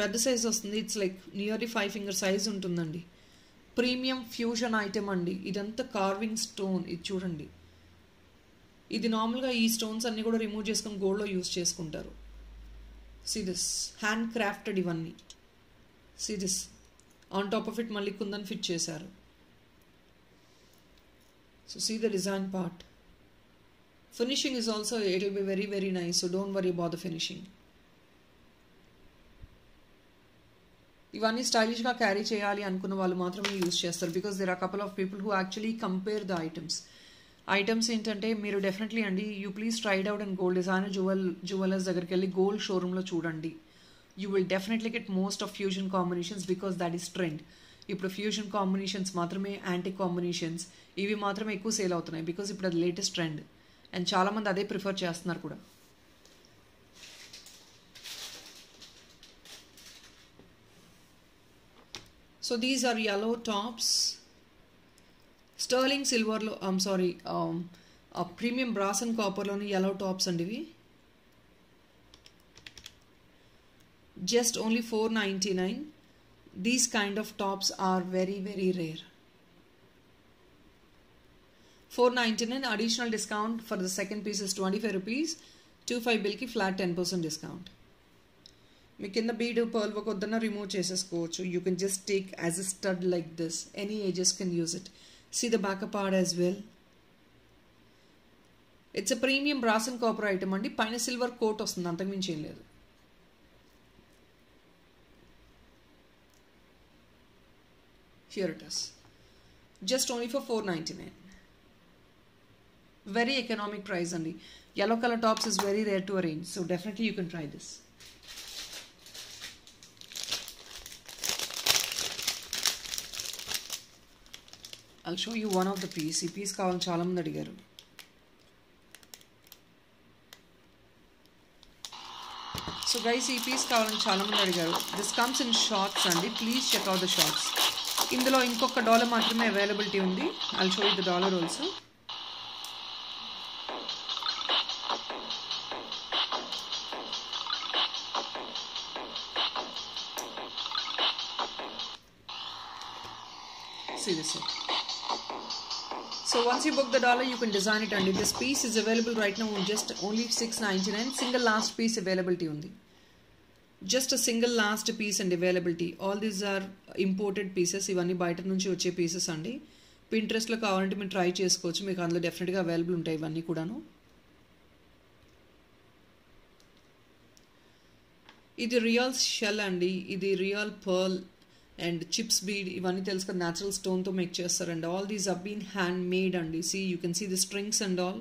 పెద్ద సైజ్ వస్తుంది. It's like nearly 5 finger size ఉంటుందండి. ప్రీమియం ఫ్యూజన్ ఐటమ్ అండి. ఇదంతా కార్వింగ్ స్టోన్. ఇది చూడండి ఇది నార్మల్గా ఈ స్టోన్స్ అన్నీ కూడా రిమూవ్ చేసుకొని గోల్డ్లో యూస్ చేసుకుంటారు. సీ దిస్ హ్యాండ్ క్రాఫ్టెడ్ ఇవన్నీ. See this on top of it మళ్ళీ కుందన్ ఫిట్ చేశారు. So see the design part. Finishing is also it will be very very nice. So don't worry about the finishing. ఇవన్నీ స్టైలిష్గా carry చేయాలి అనుకున్న వాళ్ళు మాత్రమే use చేస్తారు. Because there are couple of people who actually compare the items ఏంటంటే మీరు definitely అండి you please tried out and gold designer jewellers దగ్గరికి వెళ్ళి గోల్డ్ షోరూంలో చూడండి. You will definitely get most of fusion combinations because that is trend. ఇప్పుడు fusion combinations మాత్రమే, antique combinations ఇవి మాత్రమే ఎక్కువ సేల్ అవుతున్నాయి బికాస్ ఇప్పుడు అది లేటెస్ట్ ట్రెండ్ అండ్ చాలామంది అదే ప్రిఫర్ చేస్తున్నారు కూడా. So these are yellow tops. Sterling silver lo I'm sorry premium brass and copper loni yellow tops and ivi just only $4.99. These kind of tops are very very rare. $4.99 additional discount for the second piece is 25 rupees. 25 bill ki flat 10% discount. మీ కింద bead pearl work వద్దన్న remove చేసేసుకోవచ్చు. You can just take as a stud like this. Any ages can use it. See the backup part as well. It's a premium brass and copper item అండి. పైన silver coat వస్తుంది, అంతకుమించి ఏం లేదు. Here it is just only for $4.99. Very economic price అండి. yellow color tops is very rare to arrange, so definitely you can try this. I'll show you one of the piece. ఈ piece కావాలని చాలా మంది అడిగారు. So guys ఈ piece కావాలని చాలా మంది అడిగారు. దిస్ కమ్స్ ఇన్ షార్ట్స్ అండి. Please check out the shorts. ఇందులో ఇంకొక డాలర్ మాత్రమే అవైలబిలిటీ ఉంది. I'll show you the dollar also. See this here. So once you book the dollar, you can design it under. This piece is available right now just only $6.99. Single last piece availability only. Just a single last piece and availability. All these are imported pieces. ఇవన్నీ బయట నుంచి వచ్చే pieces అండి. Pinterestలో కావాలంటే మీరు try చేసుకోవచ్చు. మీకు అందులో డెఫినెట్గా అవైలబుల్ ఉంటాయి ఇవన్నీ కూడాను. ఇది రియల్ షెల్ అండి. ఇది real pearl and chips bead ఇవన్నీ తెలుసు కదా, న్యాచురల్ స్టోన్తో మేక్ చేస్తారండి. All these are been hand made అండి. See you can see the strings and all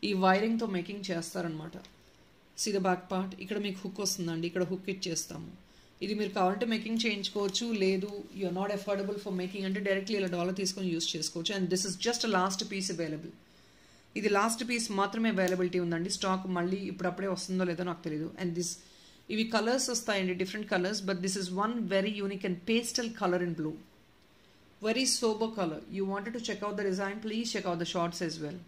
ఈ వైరింగ్తో మేకింగ్ చేస్తారనమాట. See the back part. ఇక్కడ మీకు హుక్ వస్తుందండి. ఇక్కడ హుక్ ఇచ్చేస్తాము. ఇది మీరు కావాలంటే మేకింగ్ చేయించుకోవచ్చు. లేదు you are not affordable for making అంటే డైరెక్ట్లీ ఇలా డాలర్ తీసుకొని యూస్ చేసుకోవచ్చు. And this is just last piece available. ఇది లాస్ట్ పీస్ మాత్రమే అవైలబిలిటీ ఉందండి. స్టాక్ మళ్ళీ ఇప్పుడప్పుడే వస్తుందో లేదో నాకు తెలియదు. అండ్ దిస్ ఇవి కలర్స్ వస్తాయండి, different colours. But this is one very unique and pastel colour in blue. Very sober colour. You wanted to check out the design, please check out the shorts as well.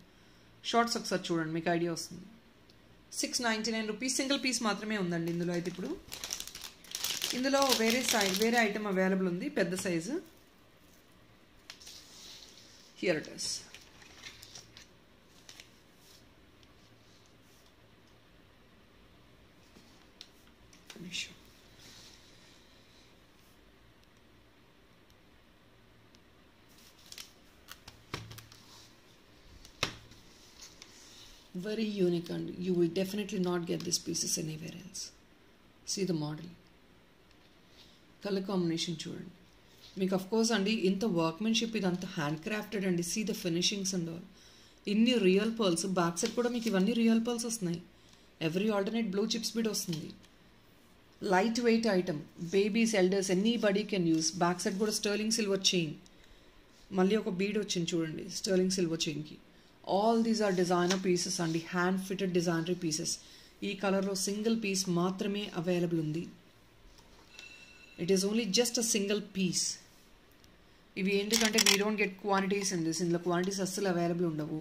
Shorts ఒకసారి చూడండి, మీకు idea వస్తుంది. $6.99 single piece మాత్రమే ఉందండి ఇందులో. అయితే ఇప్పుడు ఇందులో వేరే ఐటమ్ అవైలబుల్ ఉంది, పెద్ద size. Here it is. Very unique and you will definitely not get these pieces anywhere else. See the model. Color combination చూడండి. మీకు of course అండి ఇంత వర్క్మెన్షిప్ ఇదంతా హ్యాండ్ క్రాఫ్టెడ్ అండి. See the finishings and all. ఇన్ని real pearls. Back side కూడా మీకు ఇవన్నీ రియల్ పర్ల్స్ వస్తున్నాయి. Every alternate blue chips bead వస్తుంది. Light weight item. Babies, elders, anybody can use. Back side కూడా స్టర్లింగ్ సిల్వర్ చైన్. మళ్ళీ ఒక బీడ్ వచ్చింది చూడండి స్టర్లింగ్ సిల్వర్ చైన్కి. All these are designer pieces అండి. Hand fitted designery pieces. ఈ కలర్లో సింగిల్ పీస్ మాత్రమే అవైలబుల్ ఉంది. It is only just a single piece. ఇవి ఏంటంటే వీ డోంట్ గెట్ క్వాంటిటీస్ అండి. ఇందులో క్వాంటిటీస్ అస్సలు అవైలబుల్ ఉండవు.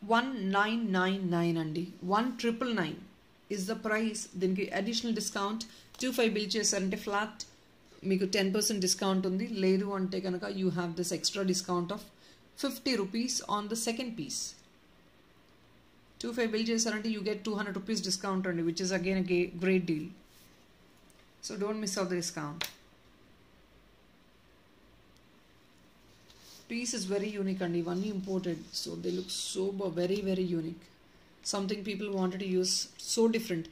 1999 అండి. 1999 ఇస్ ద ప్రైస్. దీనికి అడిషనల్ డిస్కౌంట్ 25 బిల్ చేశారంటే ఫ్లాట్ మీకు 10% డిస్కౌంట్ ఉంది. లేదు అంటే కనుక you have this extra discount of 50 rupees on the second piece. 25 bill chesarante you get 200 rupees discount andi, which is again a great deal. So don't miss out the discount. Piece is very unique and even imported, so they look so very very unique. Something people wanted to use so different.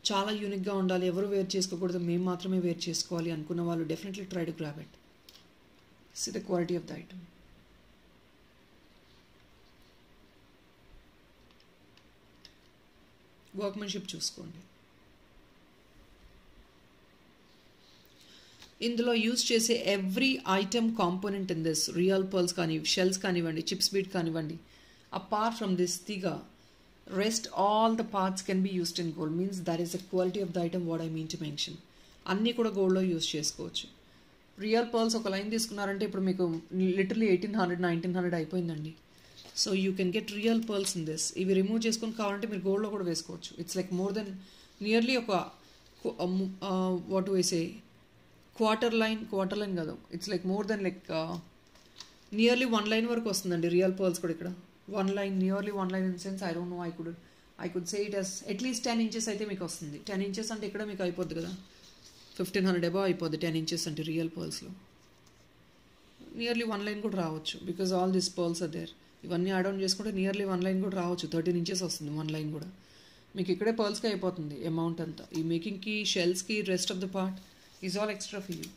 చాలా యూనిక్గా ఉండాలి, ఎవరు wear చేసుకోకూడదు, మేము మాత్రమే wear చేసుకోవాలి అనుకున్న వాళ్ళు definitely try to grab it. See the quality of the item. Workmanship చూసుకోండి. ఇందులో యూజ్ చేసే every item component in this real pearls కానీ షెల్స్ కానివ్వండి, చిప్స్ బీట్ కానివ్వండి, అపార్ట్ ఫ్రమ్ దిస్ తీగా, rest all the parts can be used in gold. Means that is the quality of the item what I mean to mention. అన్నీ కూడా గోల్డ్లో use చేసుకోవచ్చు. Real pearls ఒక line తీసుకున్నారంటే ఇప్పుడు మీకు లిటరలీ 1800 1900 అయిపోయిందండి. So you can get real pearls in this. ఇవి రిమూవ్ చేసుకొని కావాలంటే మీరు గోల్డ్లో కూడా వేసుకోవచ్చు. It's like more than nearly ఒక వాట్ వేసే క్వార్టర్ లైన్ కాదు, it's like more than like nearly 1 line వరకు వస్తుందండి రియల్ పర్ల్స్ కూడా. ఇక్కడ 1 line, nearly 1 line in the sense, I don't know, I could say it as at least 10 inches అయితే మీకు వస్తుంది. 10 inches అంటే ఇక్కడ మీకు అయిపోద్ది కదా, 1500 అబౌవ్ అయిపోద్ది 10 inches అంటే రియల్ పర్ల్స్లో. నియర్లీ 1 line కూడా రావచ్చు, because all this pearls are there. ఇవన్నీ యాడ్ ఆన్ చేసుకుంటే నియర్లీ 1 line కూడా రావచ్చు, 13 inches వస్తుంది 1 line కూడా. మీకు ఇక్కడే పర్ల్స్కి అయిపోతుంది అమౌంట్ అంతా. ఈ మేకింగ్కి, షెల్స్కి, rest of the part is all extra for you.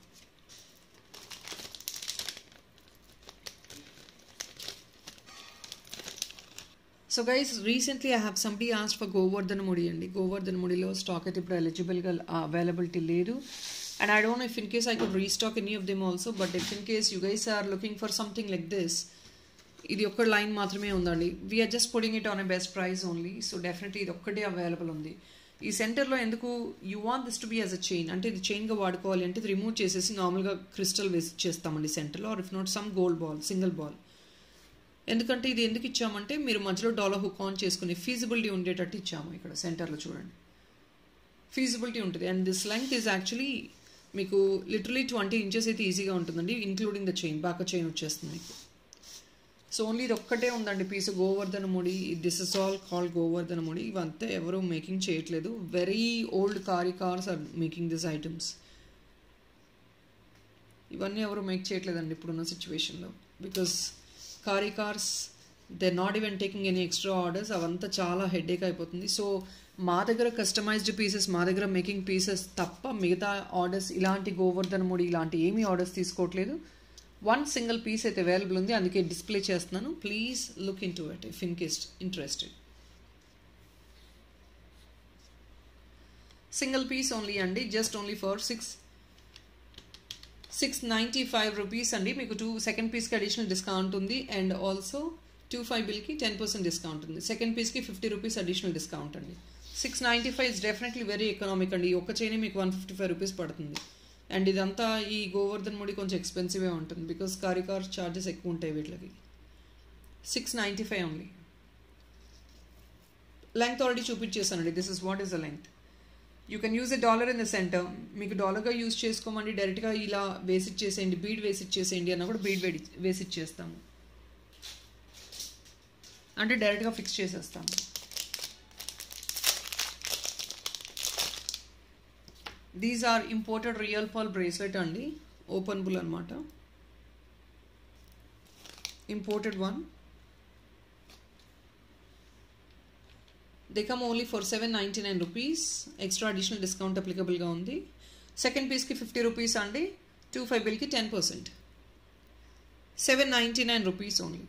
So guys, recently I have somebody asked for Govardhana ముడి అండి. గోవర్ధన ముడిలో స్టాక్ అయితే ఇప్పుడు ఎలిజిబుల్గా అవైలబిలిటీ లేదు. And I don't know if in case I could restock any of them also, but if in case you guys are looking for something like this, ఇది ఒక్క line మాత్రమే ఉందండి. We're just putting it on a best price only. So definitely ఇది ఒక్కటే available ఉంది. ఈ సెంటర్లో ఎందుకు you want this to be as a chain, అంటే ఇది చైన్గా వాడుకోవాలి అంటే ఇది రిమూవ్ చేసేసి నార్మల్గా క్రిస్టల్ వేసి చేస్తామండి సెంటర్లో, or if not some gold ball, single ball. ఎందుకంటే ఇది ఎందుకు ఇచ్చామంటే మీరు మధ్యలో డాలర్ హుక్ ఆన్ చేసుకుని ఫీజిబిలిటీ ఉండేటట్టు ఇచ్చాము. ఇక్కడ సెంటర్లో చూడండి ఫీజిబిలిటీ ఉంటుంది. And this length is actually మీకు లిటరలీ 20 inches అయితే ఈజీగా ఉంటుందండి, including the chain. Back chain వచ్చేస్తుంది మీకు. సో ఓన్లీ ఇది ఒక్కటే ఉందండి పీస్, గోవర్ధన ముడి. This is all called Govardhana ముడి. ఇవంతా ఎవరు మేకింగ్ చేయట్లేదు. వెరీ ఓల్డ్ కార్స్ ఆర్ మేకింగ్ దిస్ ఐటమ్స్. ఇవన్నీ ఎవరు మేక్ చేయట్లేదండి ఇప్పుడున్న సిచ్యువేషన్లో, బికాస్ కార్స్ they not even taking any extra orders. అవంతా చాలా హెడేక్ అయిపోతుంది. సో మా దగ్గర కస్టమైజ్డ్ పీసెస్, మా దగ్గర మేకింగ్ పీసెస్ తప్ప మిగతా ఆర్డర్స్ ఇలాంటి గోవర్ధన ముడి ఇలాంటి ఏమీ ఆర్డర్స్ తీసుకోవట్లేదు. 1 single పీస్ అయితే అవైలబుల్ ఉంది, అందుకే డిస్ప్లే చేస్తున్నాను. Please look into it if in case interested. Single piece only అండి, జస్ట్ ఓన్లీ ఫర్ 695 రూపీస్ అండి. మీకు సెకండ్ పీస్కి అడిషనల్ డిస్కౌంట్ ఉంది. అండ్ ఆల్సో 25 బిల్కి 10% డిస్కౌంట్ ఉంది. సెకండ్ పీస్కి 50 రూపీస్ అడిషనల్ డిస్కౌంట్ అండి. 695 ఇస్ డెఫినెట్లీ వెరీ ఎకనామిక్ అండి. ఒక చైన్ మీకు 155 రూపీస్ పడుతుంది. అండ్ ఇదంతా ఈ గోవర్ధన్ ముడి కొంచెం ఎక్స్పెన్సివే ఉంటుంది, బికాస్ కార్ ఛార్జెస్ ఎక్కువ ఉంటాయి వీటికి. 695 ఓన్లీ. లెంగ్త్ ఆల్రెడీ చూపించేసానండి. This is what is the length. You can use a dollar in the centre. మీకు డాలర్గా యూజ్ చేసుకోమండి, డైరెక్ట్గా ఇలా వేసిట్ చేసేయండి, బీడ్ వేసిట్ చేసేయండి అన్న కూడా బీడ్ వేసిట్ చేస్తాము, అంటే డైరెక్ట్గా ఫిక్స్ చేసేస్తాము. These are imported real pearl bracelet అండి, ఓపెనబుల్ అనమాట, imported one. They come only for 799 rupees. Extra additional discount applicable ga undi. Second piece ki 50 rupees andi. 25 bill ki 10%. 799 rupees only.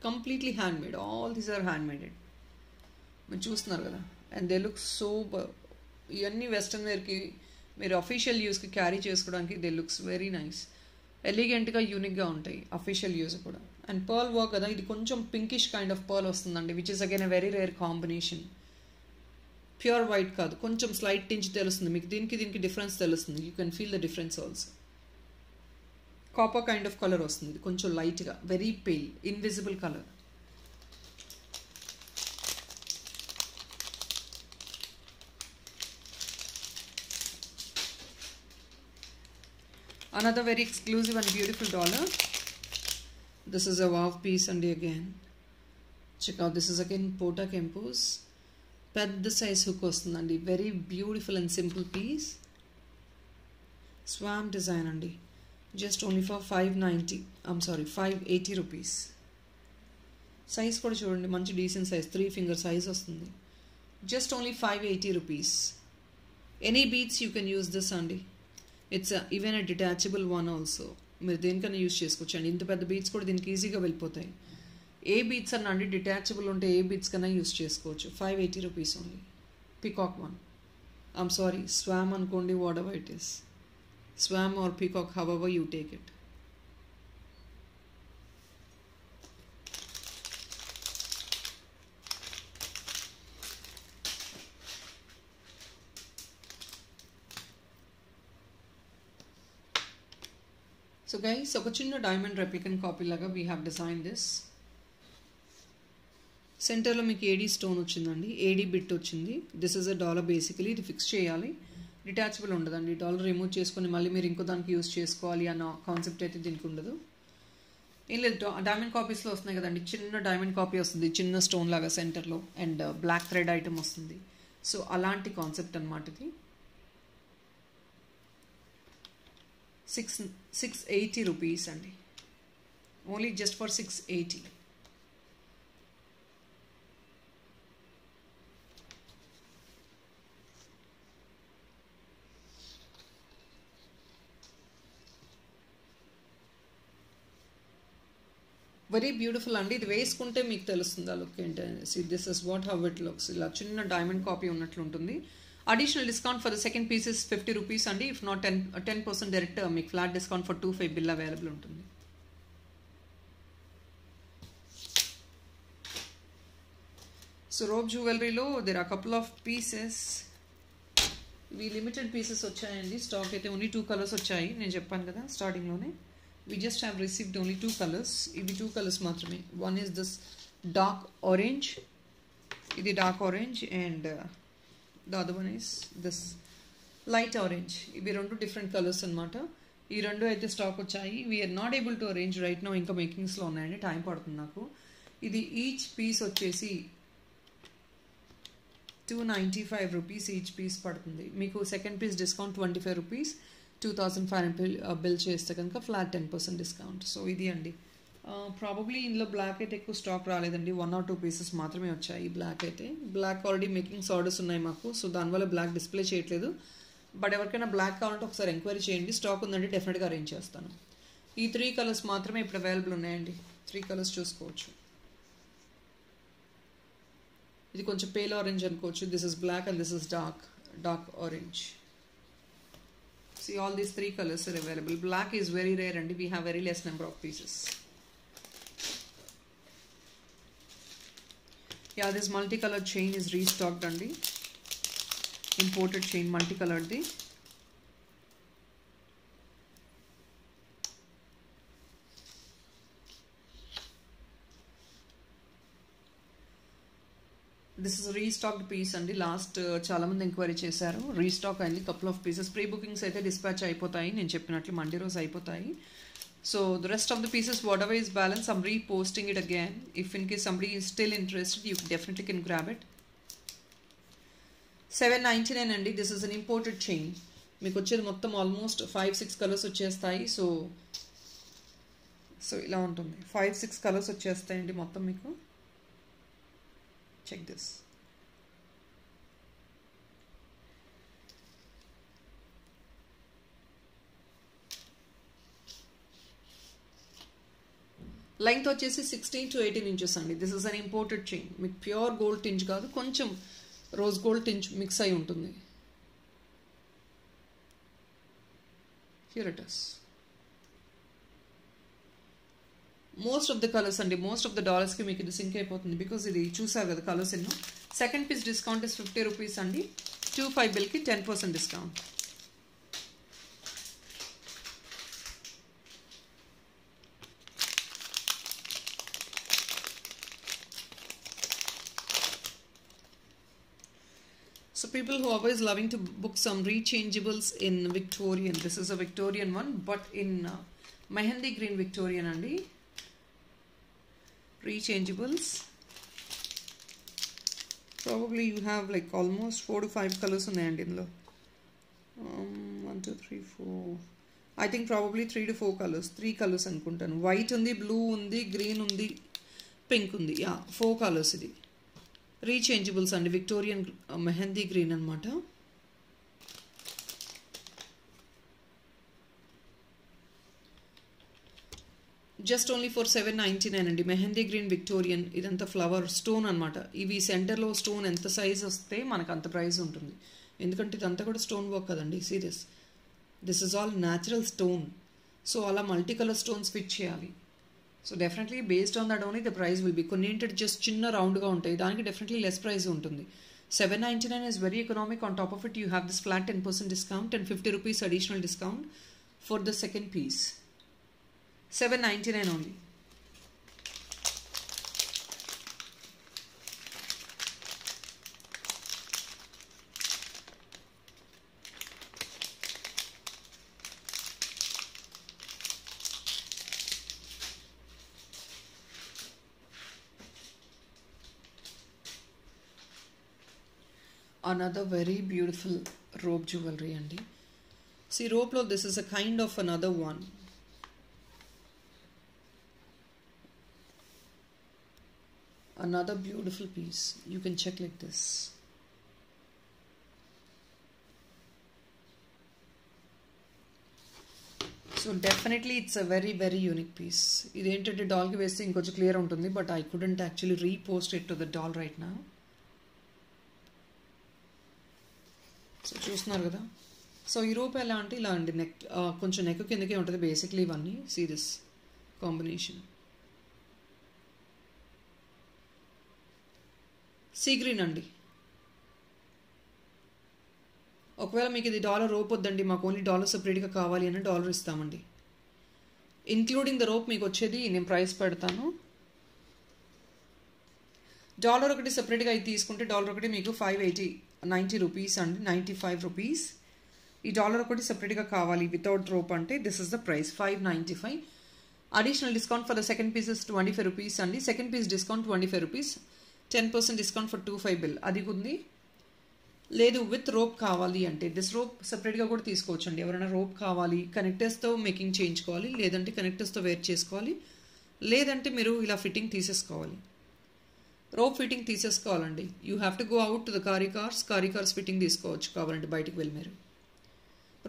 Completely handmade. All these are handmade. మీరు చూస్తున్నారు కదా. And they look so. ఇవన్నీ western వేర్కి మీరు official యూస్కి carry చేసుకోవడానికి they looks very nice, ఎలిగెంట్గా యూనిక్గా ఉంటాయి official use కూడా. అండ్ పర్ల్ వర్క్ కదా, ఇది కొంచెం పింకిష్ కైండ్ ఆఫ్ పర్ల్ వస్తుందండి, which is again a very rare combination. Pure white కాదు, కొంచెం స్లైట్ టించ్ తెలుస్తుంది మీకు. దీనికి డిఫరెన్స్ తెలుస్తుంది. You can feel the difference also. Copper kind of colour వస్తుంది, కొంచెం లైట్గా, very pale, invisible colour. Another very exclusive and beautiful dollar. This is a wow piece and again. Check out, this is again Pota Kempus. పెద్ద size hook వస్తుందండి. Very beautiful and simple piece. Swan design అండి. Just only for 580 rupees. Size కూడా చూడండి, మంచి decent size, 3 finger size వస్తుంది. Just only 580 rupees. Any beads you can use this అండి. It's even a detachable one also. మీరు దేనికైనా use చేసుకోవచ్చు అండి. ఇంత పెద్ద బీట్స్ కూడా దీనికి ఈజీగా వెళ్ళిపోతాయి. ఏ బీట్స్ అన్న అండి డిటాచబుల్ ఉంటే ఏ బీట్స్ కన్నా యూస్ చేసుకోవచ్చు. 580 rupees only. Peacock one. I'm sorry, swan అనుకోండి, whatever it is. Swan or peacock, however you take it. So guys, ఒక చిన్న డైమండ్ రెప్లికన్ కాపీ లాగా వీ హ్యావ్ డిజైన్ దిస్. సెంటర్లో మీకు ఏడీ స్టోన్ వచ్చిందండి, AD bit వచ్చింది. This is a dollar basically. ఇది fix చేయాలి, డిటాచబుల్ ఉండదండి. డాలర్ రిమూవ్ చేసుకొని మళ్ళీ మీరు ఇంకో దానికి యూస్ చేసుకోవాలి అన్న కాన్సెప్ట్ అయితే దీనికి ఉండదు. ఏం లేదు, డైమండ్ కాపీస్లో వస్తున్నాయి కదండి, చిన్న డైమండ్ కాపీ వస్తుంది, చిన్న స్టోన్ లాగా సెంటర్లో, అండ్ బ్లాక్ థ్రెడ్ ఐటమ్ వస్తుంది. సో అలాంటి కాన్సెప్ట్ అనమాట ఇది. 680 రూపీస్ అండి. Only just for 680. Very beautiful అండి. ఇది వేసుకుంటే మీకు తెలుస్తుంది ఆ లుక్ ఏంటనేది. See this is what how it looks. ఇలా చిన్న డైమండ్ కాపీ ఉన్నట్లు ఉంటుంది. Additional discount for the second piece is 50 rupees అండి. ఇఫ్ నాట్ 10% డైరెక్ట్ మీకు flat discount for 25 bill available ఉంటుంది. సో రోప్ జ్యువెలరీలో there are couple of pieces. ఇవి limited pieces వచ్చాయండి. స్టాక్ అయితే ఓన్లీ 2 కలర్స్ వచ్చాయి, నేను చెప్పాను కదా స్టార్టింగ్లోనే. We just have received only 2 colors. ఇవి 2 colors మాత్రమే. One is this dark orange. ఇది dark orange and the other one is this light orange. ఇవి రెండు different colors అన్నమాట. ఈ రెండు అయితే స్టాక్ వచ్చాయి. We are not able to arrange right now. ఇంకా మేకింగ్స్లో ఉన్నాయండి, టైం పడుతుంది నాకు. ఇది ఈచ్ పీస్ వచ్చేసి 295 రూపీస్ ఈచ్ పీస్ పడుతుంది. మీకు second piece discount 25 rupees. 2500 bill చేస్తే కనుక ఫ్లాట్ 10% డిస్కౌంట్. సో ఇది అండి. ప్రాబబ్లీ ఇందులో బ్లాక్ అయితే ఎక్కువ స్టాక్ రాలేదండి, 1 or 2 పీసెస్ మాత్రమే వచ్చాయి. బ్లాక్ అయితే బ్లాక్ ఆల్రెడీ మేకింగ్స్ ఆర్డర్స్ ఉన్నాయి మాకు, సో దానివల్ల బ్లాక్ డిస్ప్లే చేయట్లేదు. బట్ ఎవరికైనా బ్లాక్ కావాలంటే ఒకసారి ఎంక్వైరీ చేయండి, స్టాక్ ఉందండి, డెఫినెట్గా అరేంజ్ చేస్తాను. ఈ 3 కలర్స్ మాత్రమే ఇప్పుడు అవైలబుల్ ఉన్నాయండి. 3 కలర్స్ చూసుకోవచ్చు. ఇది కొంచెం పేల్ ఆరెంజ్ అనుకోవచ్చు. This is black and this is dark orange. See, all these 3 colors are available. Black is very rare and we have very less number of pieces. Yeah, this multicolored chain is restocked andi. Imported chain, multicolored di. This is restocked piece అండి. Last చాలా మంది enquiry చేశారు, restock అయింది. Couple of pieces pre bookings అయితే dispatch అయిపోతాయి, నేను చెప్పినట్లు Monday రోజు అయిపోతాయి. So the rest of the pieces whatever is balance I'm reposting it again. If in case somebody is still interested you definitely can grab it. 799 అండి. This is an imported chain. మీకు వచ్చేది మొత్తం almost 5-6 colours వచ్చేస్తాయి. So ఇలా ఉంటుంది, 5-6 colours వచ్చేస్తాయండి మొత్తం మీకు. Check this. లెంగ్త్ వచ్చేసి 16 to 18 inches అండి. This is an imported chain. మీకు ప్యూర్ గోల్డ్ టింజ్ కాదు, కొంచెం రోజ్ గోల్డ్ టింజ్ మిక్స్ అయి ఉంటుంది. Here it is. Most of the colours అండి, మోస్ట్ ఆఫ్ ద డాలర్స్కి మీకు ఇది సింక్ అయిపోతుంది, బికాజ్ ఇది చూసారు కదా కలర్స్ ఎన్నో. Second piece discount is 50 rupees అండి. 25 బిల్కి 10% discount. So people who are always loving to book some rechangeables in Victorian. This is a Victorian one, but in Mehendi green Victorian andi. Rechangeables. Probably you have like almost 4 to 5 colors ఉన్నాయండి ఇందులో. 1 2 3 4. I think probably 3 to 4 colors. 3 colors అనుకుంటాను. White ఉంది, blue ఉంది, green ఉంది, pink ఉంది. Yeah, 4 colors ఇది. Rechangeables and Victorian Mehendi green అనమాట. Just only for 799 అండి. Mehndi green Victorian. ఇదంతా ఫ్లవర్ స్టోన్ అనమాట. ఇవి సెంటర్లో స్టోన్ ఎంత సైజ్ వస్తే మనకు అంత ప్రైస్ ఉంటుంది. ఎందుకంటే ఇదంతా కూడా స్టోన్ వర్క్ కదండి. Serious, this is all natural stone. So అలా మల్టీ కలర్ స్టోన్స్ ఫిట్ చేయాలి. So definitely based on that only the price will be. కొన్ని ఏంటంటే జస్ట్ చిన్న రౌండ్గా ఉంటాయి, దానికి డెఫినెట్లీ లెస్ ప్రైస్ ఉంటుంది. 799 is very economic. On top of it you have this flat 10% discount and 50 rupees additional discount for the second piece. 799 only. Another very beautiful rope jewelry andi. See, rope lo this is a kind of another one. Another beautiful piece. You can check like this. So definitely it's a very very unique piece. Identante doll ki veste inkonచెం clear untundi, but I couldn't actually repost it to the doll right now. So చూస్తున్నారు కదా. So ఈ రూప్ ఎలా అంటే ఇలా అండి. Neck కొంచెం neck కిందకే ఉంటుంది బేసిక్లీ ఇవన్నీ. See this combination. See green అండి. ఒకవేళ మీకు ఇది డాలర్ రోప్ వద్దండి, మాకు ఓన్లీ డాలర్ సపరేట్గా కావాలి అని డాలర్ ఇస్తామండి. ఇంక్లూడింగ్ ద రోప్ మీకు వచ్చేది నేను ప్రైస్ పెడతాను. డాలర్ ఒకటి సపరేట్గా అయితే తీసుకుంటే డాలర్ ఒకటి మీకు 590 రూపీస్ అండి, 95 రూపీస్. ఈ డాలర్ ఒకటి సపరేట్గా కావాలి వితౌట్ రోప్ అంటే this is the price 595. Additional discount for the second piece is 25 rupees అండి. Second piece discount 25 rupees. 10% discount for 25 bill అది ఉంది. లేదు విత్ రోప్ కావాలి అంటే దిస్ రోప్ సపరేట్గా కూడా తీసుకోవచ్చు అండి. ఎవరైనా రోప్ కావాలి, కనెక్టర్స్తో మేకింగ్ చేయించుకోవాలి, లేదంటే కనెక్టర్స్తో వేర్ చేసుకోవాలి, లేదంటే మీరు ఇలా ఫిట్టింగ్ తీసేసుకోవాలి. రోప్ ఫిట్టింగ్ తీసేసుకోవాలండి. You have to go out to the cars fitting తీసుకోవచ్చు కావాలంటే బయటికి వెళ్ళి. మీరు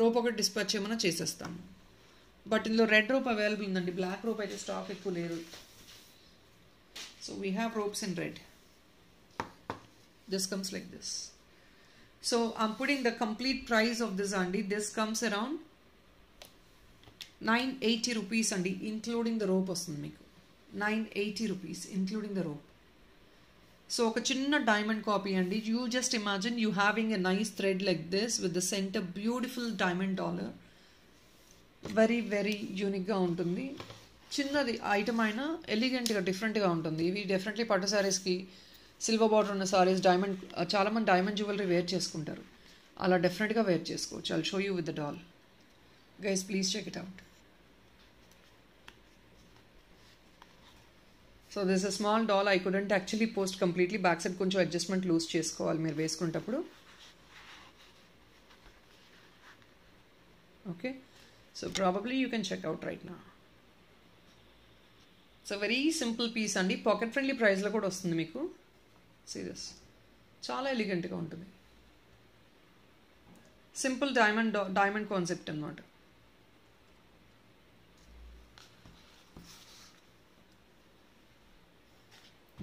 రోప్ ఒకటి డిస్పాచ్ చేయమన్నా చేసేస్తాము. బట్ ఇందులో రెడ్ రోప్ అవైలబుల్ ఉందండి, బ్లాక్ రోప్ అయితే స్టాక్ ఎక్కువ లేదు. So we have ropes in red. This comes like this. So I'm putting the complete price of this అండి. దిస్ కమ్స్ అరౌండ్ 980 రూపీస్ అండి, ఇంక్లూడింగ్ ద రోప్ వస్తుంది మీకు. 980 rupees including the rope. So ఒక చిన్న diamond copy అండి. You just imagine you having a nice thread like this with the centre beautiful diamond dollar. Very very యూనిక్గా ఉంటుంది. చిన్నది item అయినా ఎలిగెంట్గా డిఫరెంట్గా ఉంటుంది. ఇవి డెఫినెట్లీ పట్టు శారీస్కి, సిల్వర్ బార్డర్ ఉన్న శారీస్, డైమండ్ చాలామంది డైమండ్ జ్యువెలరీ వేర్ చేసుకుంటారు. అలా డెఫినెట్గా వేర్ చేసుకోవచ్చు. I'll show you with the doll. Guys please check it out. So this a small doll. I couldn't actually post completely. Back side కొంచెం adjustment loose చేసుకోవాలి మీరు వేసుకునేటప్పుడు. Okay, so probably you can check out right నా. So very simple piece అండి. Pocket friendly ప్రైస్లో కూడా వస్తుంది మీకు. సీరియస్ చాలా ఎలిగెంట్గా ఉంటుంది. సింపుల్ డైమండ్ కాన్సెప్ట్ అనమాట.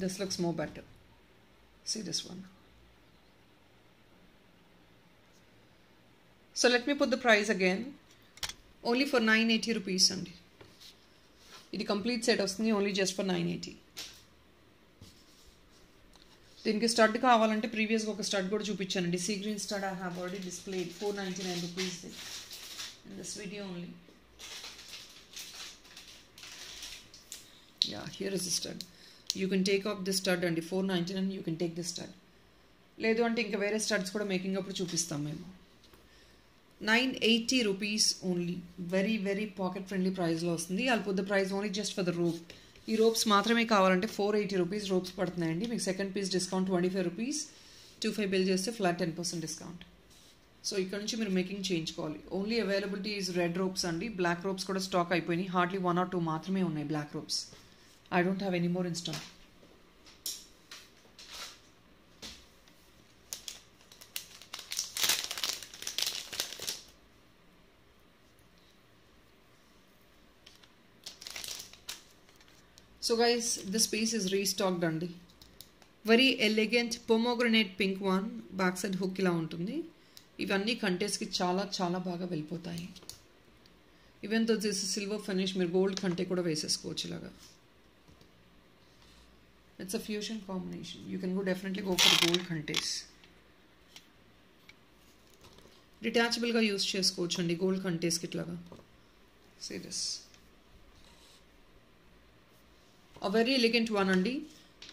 This looks more better. See this one. So let me put the price again. Only for 980 rupees andi. Idi complete set vastundi only just for 980. దీనికి stud కావాలంటే ప్రీవియస్ గా ఒక stud కూడా చూపించానండి. See green stud I have already displayed 499 rupees in this video only. Yeah, here is the stud. You can take off this stud and the 499 you can take this stud. లేదు అంటే ఇంకా వేరే studs కూడా making అప్పుడు చూపిస్తాం మేము. 980 rupees only. Very very pocket friendly ప్రైస్లో వస్తుంది. I'll put the price only just for the rope. ఈ రోప్స్ మాత్రమే కావాలంటే 480 రూపీస్ రోప్స్ పడుతున్నాయండి. మీకు second piece discount 25 rupees, 25 bill చేస్తే ఫ్లాట్ 10% డిస్కౌంట్. సో ఇక్కడ నుంచి మీరు మేకింగ్ చేయించుకోవాలి. Only availability is red ropes అండి. బ్లాక్ రోప్స్ కూడా స్టాక్ అయిపోయినాయి. హార్డ్లీ 1 or 2 మాత్రమే ఉన్నాయి black ropes. I don't have any more in stock. So guys, this piece is restocked అండి. Very elegant pomegranate pink one, back side hook ఇలా ఉంటుంది. ఇవన్నీ కంటెస్కి చాలా చాలా బాగా వెళ్ళిపోతాయి. Even though this silver finish, మీరు గోల్డ్ కంటే కూడా వేసేసుకోవచ్చు ఇలాగా. It's a fusion combination. You can go definitely go for gold కంటెస్. డిటాచబుల్గా యూస్ చేసుకోవచ్చు అండి గోల్డ్ కంటెస్కి ఇట్లాగా. See this a very elegant one అండి.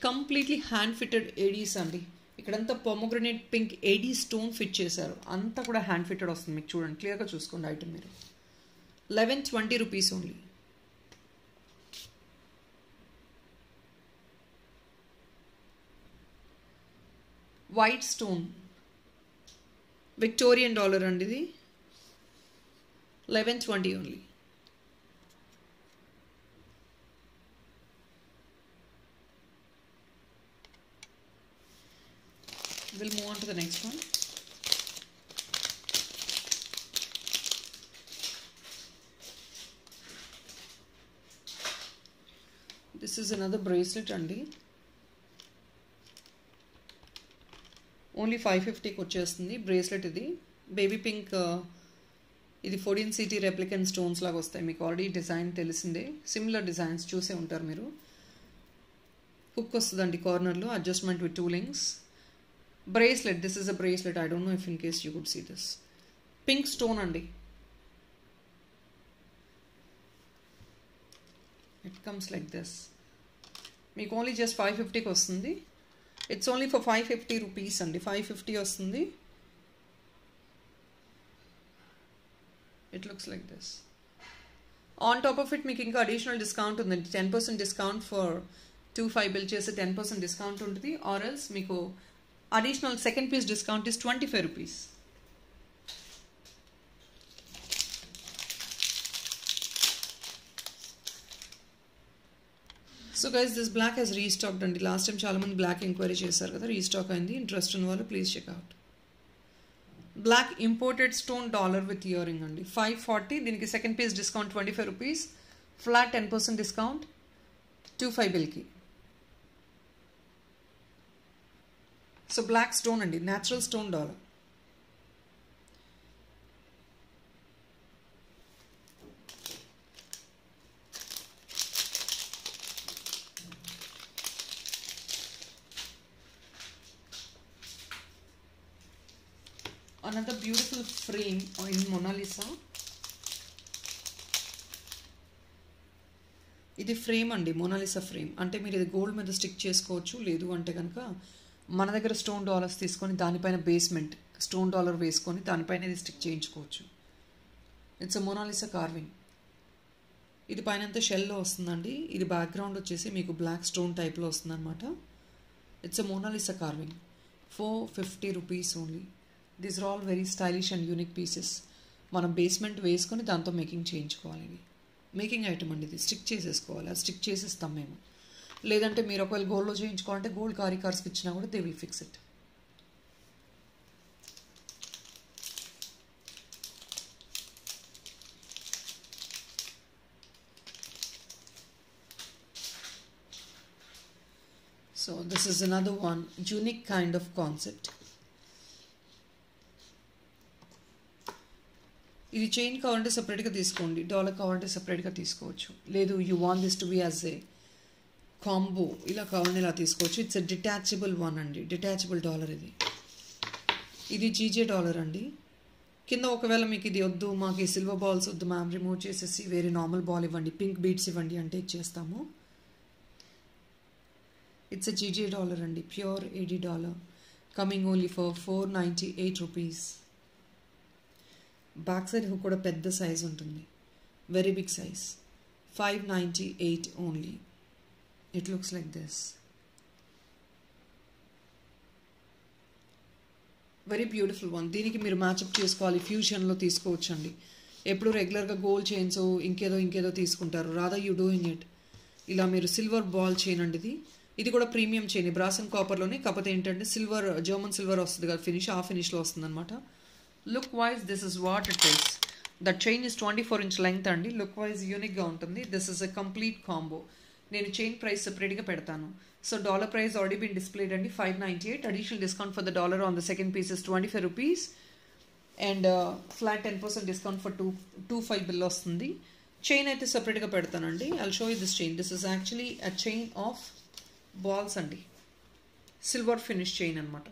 కంప్లీట్లీ హ్యాండ్ ఫిట్టెడ్ ఏడీస్ అండి. ఇక్కడంతా pomegranate pink AD stone fit చేశారు. అంతా కూడా హ్యాండ్ ఫిట్టెడ్ వస్తుంది. మీకు చూడండి, క్లియర్గా చూసుకోండి ఐటమ్ మీరు. 1120 rupees only. White stone Victorian dollar అండి ఇది. 1120 only. We'll move on to the next one. This is another bracelet అండి. ఓన్లీ 550కి వచ్చేస్తుంది బ్రేస్లెట్. ఇది బేబీ పింక్. ఇది 14CT రెప్లికెంట్ స్టోన్స్ లాగా వస్తాయి. మీకు ఆల్రెడీ డిజైన్ తెలిసిందే. సిమిలర్ డిజైన్స్ చూసే ఉంటారు మీరు. హుక్ వస్తుందండి కార్నర్లో, adjustment with 2 links. Bracelet, this is a bracelet. I don't know if in case you could see this. Pink stone andi. It comes like this. Meeku only just 550 ki vastundi. It's only for 550 rupees andi. 550 vastundi. It looks like this. On top of it meeku inka additional discount undi. 10% discount for 25 bill chese 10% discount untadi, or else meeku additional second piece discount is 25 rupees. So guys, this black has restocked and last time చాలా మంది black inquiry చేశారు కదా, restock అయింది. Interest ఉన్న వాళ్ళు please check out. Black imported stone dollar with earring అండి. 540. దీనికి second piece discount 25 rupees, flat 10% discount 25 బిల్కి. సో బ్లాక్ స్టోన్ అండి, natural stone dollar. Another beautiful frame in Mona Lisa. ఇది ఫ్రేమ్ అండి, మోనాలిసా ఫ్రేమ్. అంటే మీరు ఇది గోల్డ్ మీద స్టిక్ చేసుకోవచ్చు, లేదు అంటే కనుక మన దగ్గర స్టోన్ డాలర్స్ తీసుకొని దానిపైన బేస్మెంట్ స్టోన్ డాలర్ వేసుకొని దానిపైన ఇది స్టిక్ చేయించుకోవచ్చు. It's Mona Lisa carving. ఇది పైన అంతా షెల్లో వస్తుందండి. ఇది బ్యాక్గ్రౌండ్ వచ్చేసి మీకు బ్లాక్ స్టోన్ టైప్లో వస్తుంది అనమాట. It's Mona Lisa carving. 450 rupees only. These are all very stylish and unique pieces. మనం బేస్మెంట్ వేసుకొని దాంతో మేకింగ్ చేయించుకోవాలి. ఇది మేకింగ్ ఐటమ్ అండి, ఇది స్టిక్ చేసేసుకోవాలి. అది స్టిక్ చేసేస్తాం మేము. లేదంటే మీరు ఒకవేళ గోల్డ్లో చేయించుకోవాలంటే గోల్డ్ కారికార్స్కి ఇచ్చినా కూడా they will fix it. So this is another one, unique kind of concept. ఇది చైన్ కావాలంటే సపరేట్గా తీసుకోండి, డాలర్ కావాలంటే సపరేట్గా తీసుకోవచ్చు. లేదు you want this to be as a combo, ఇలా కావాలని ఇలా తీసుకోవచ్చు. ఇట్స్ ఎ డిటాచబుల్ వన్ అండి, డిటాచబుల్ డాలర్ ఇది. ఇది జీజే డాలర్ అండి. కింద ఒకవేళ మీకు ఇది వద్దు, మాకు ఈ సిల్వర్ బాల్స్ వద్దు మ్యామ్, రిమూవ్ చేసేసి వేరే నార్మల్ బాల్ ఇవ్వండి, పింక్ బీడ్స్ ఇవ్వండి అంటే ఇచ్చేస్తాము. ఇట్స్ ఎ జీజే డాలర్ అండి, pure AD dollar. Coming only for 498 rupees. Back side hook కూడా పెద్ద సైజ్ ఉంటుంది, వెరీ బిగ్ సైజ్. 598 ఓన్లీ. It looks like this. Very beautiful one. దీనికి మీరు మ్యాచ్అప్ చేసుకోవాలి, ఫ్యూజన్లో తీసుకోవచ్చండి. ఎప్పుడు రెగ్యులర్గా గోల్డ్ చైన్స్ ఇంకేదో తీసుకుంటారు, రాదర్ యూ డూయింగ్ ఇట్. ఇలా మీరు సిల్వర్ బాల్ చైన్ అండి ఇది. ఇది కూడా ప్రీమియం చైన్, బ్రాస్ అండ్ కాపర్లోనే. కాకపోతే ఏంటంటే సిల్వర్, జర్మన్ సిల్వర్ వస్తుంది కదా ఫినిష్, ఆ ఫినిష్లో వస్తుంది అనమాట. Look wise this is what it is. That chain is 24 inch length అండి. లుక్ వైజ్ యూనిక్గా ఉంటుంది. This is a complete combo. నేను చైన్ ప్రైస్ సెపరేట్గా పెడతాను. So dollar price already been displayed అండి, 598. Additional discount for the dollar on the second piece is 25 rupees. And flat 10% discount for 25 bill వస్తుంది. Chain అయితే సెపరేట్గా పెడతానండి. I'll show you this chain. This is actually a chain of balls అండి, silver finish chain అనమాట.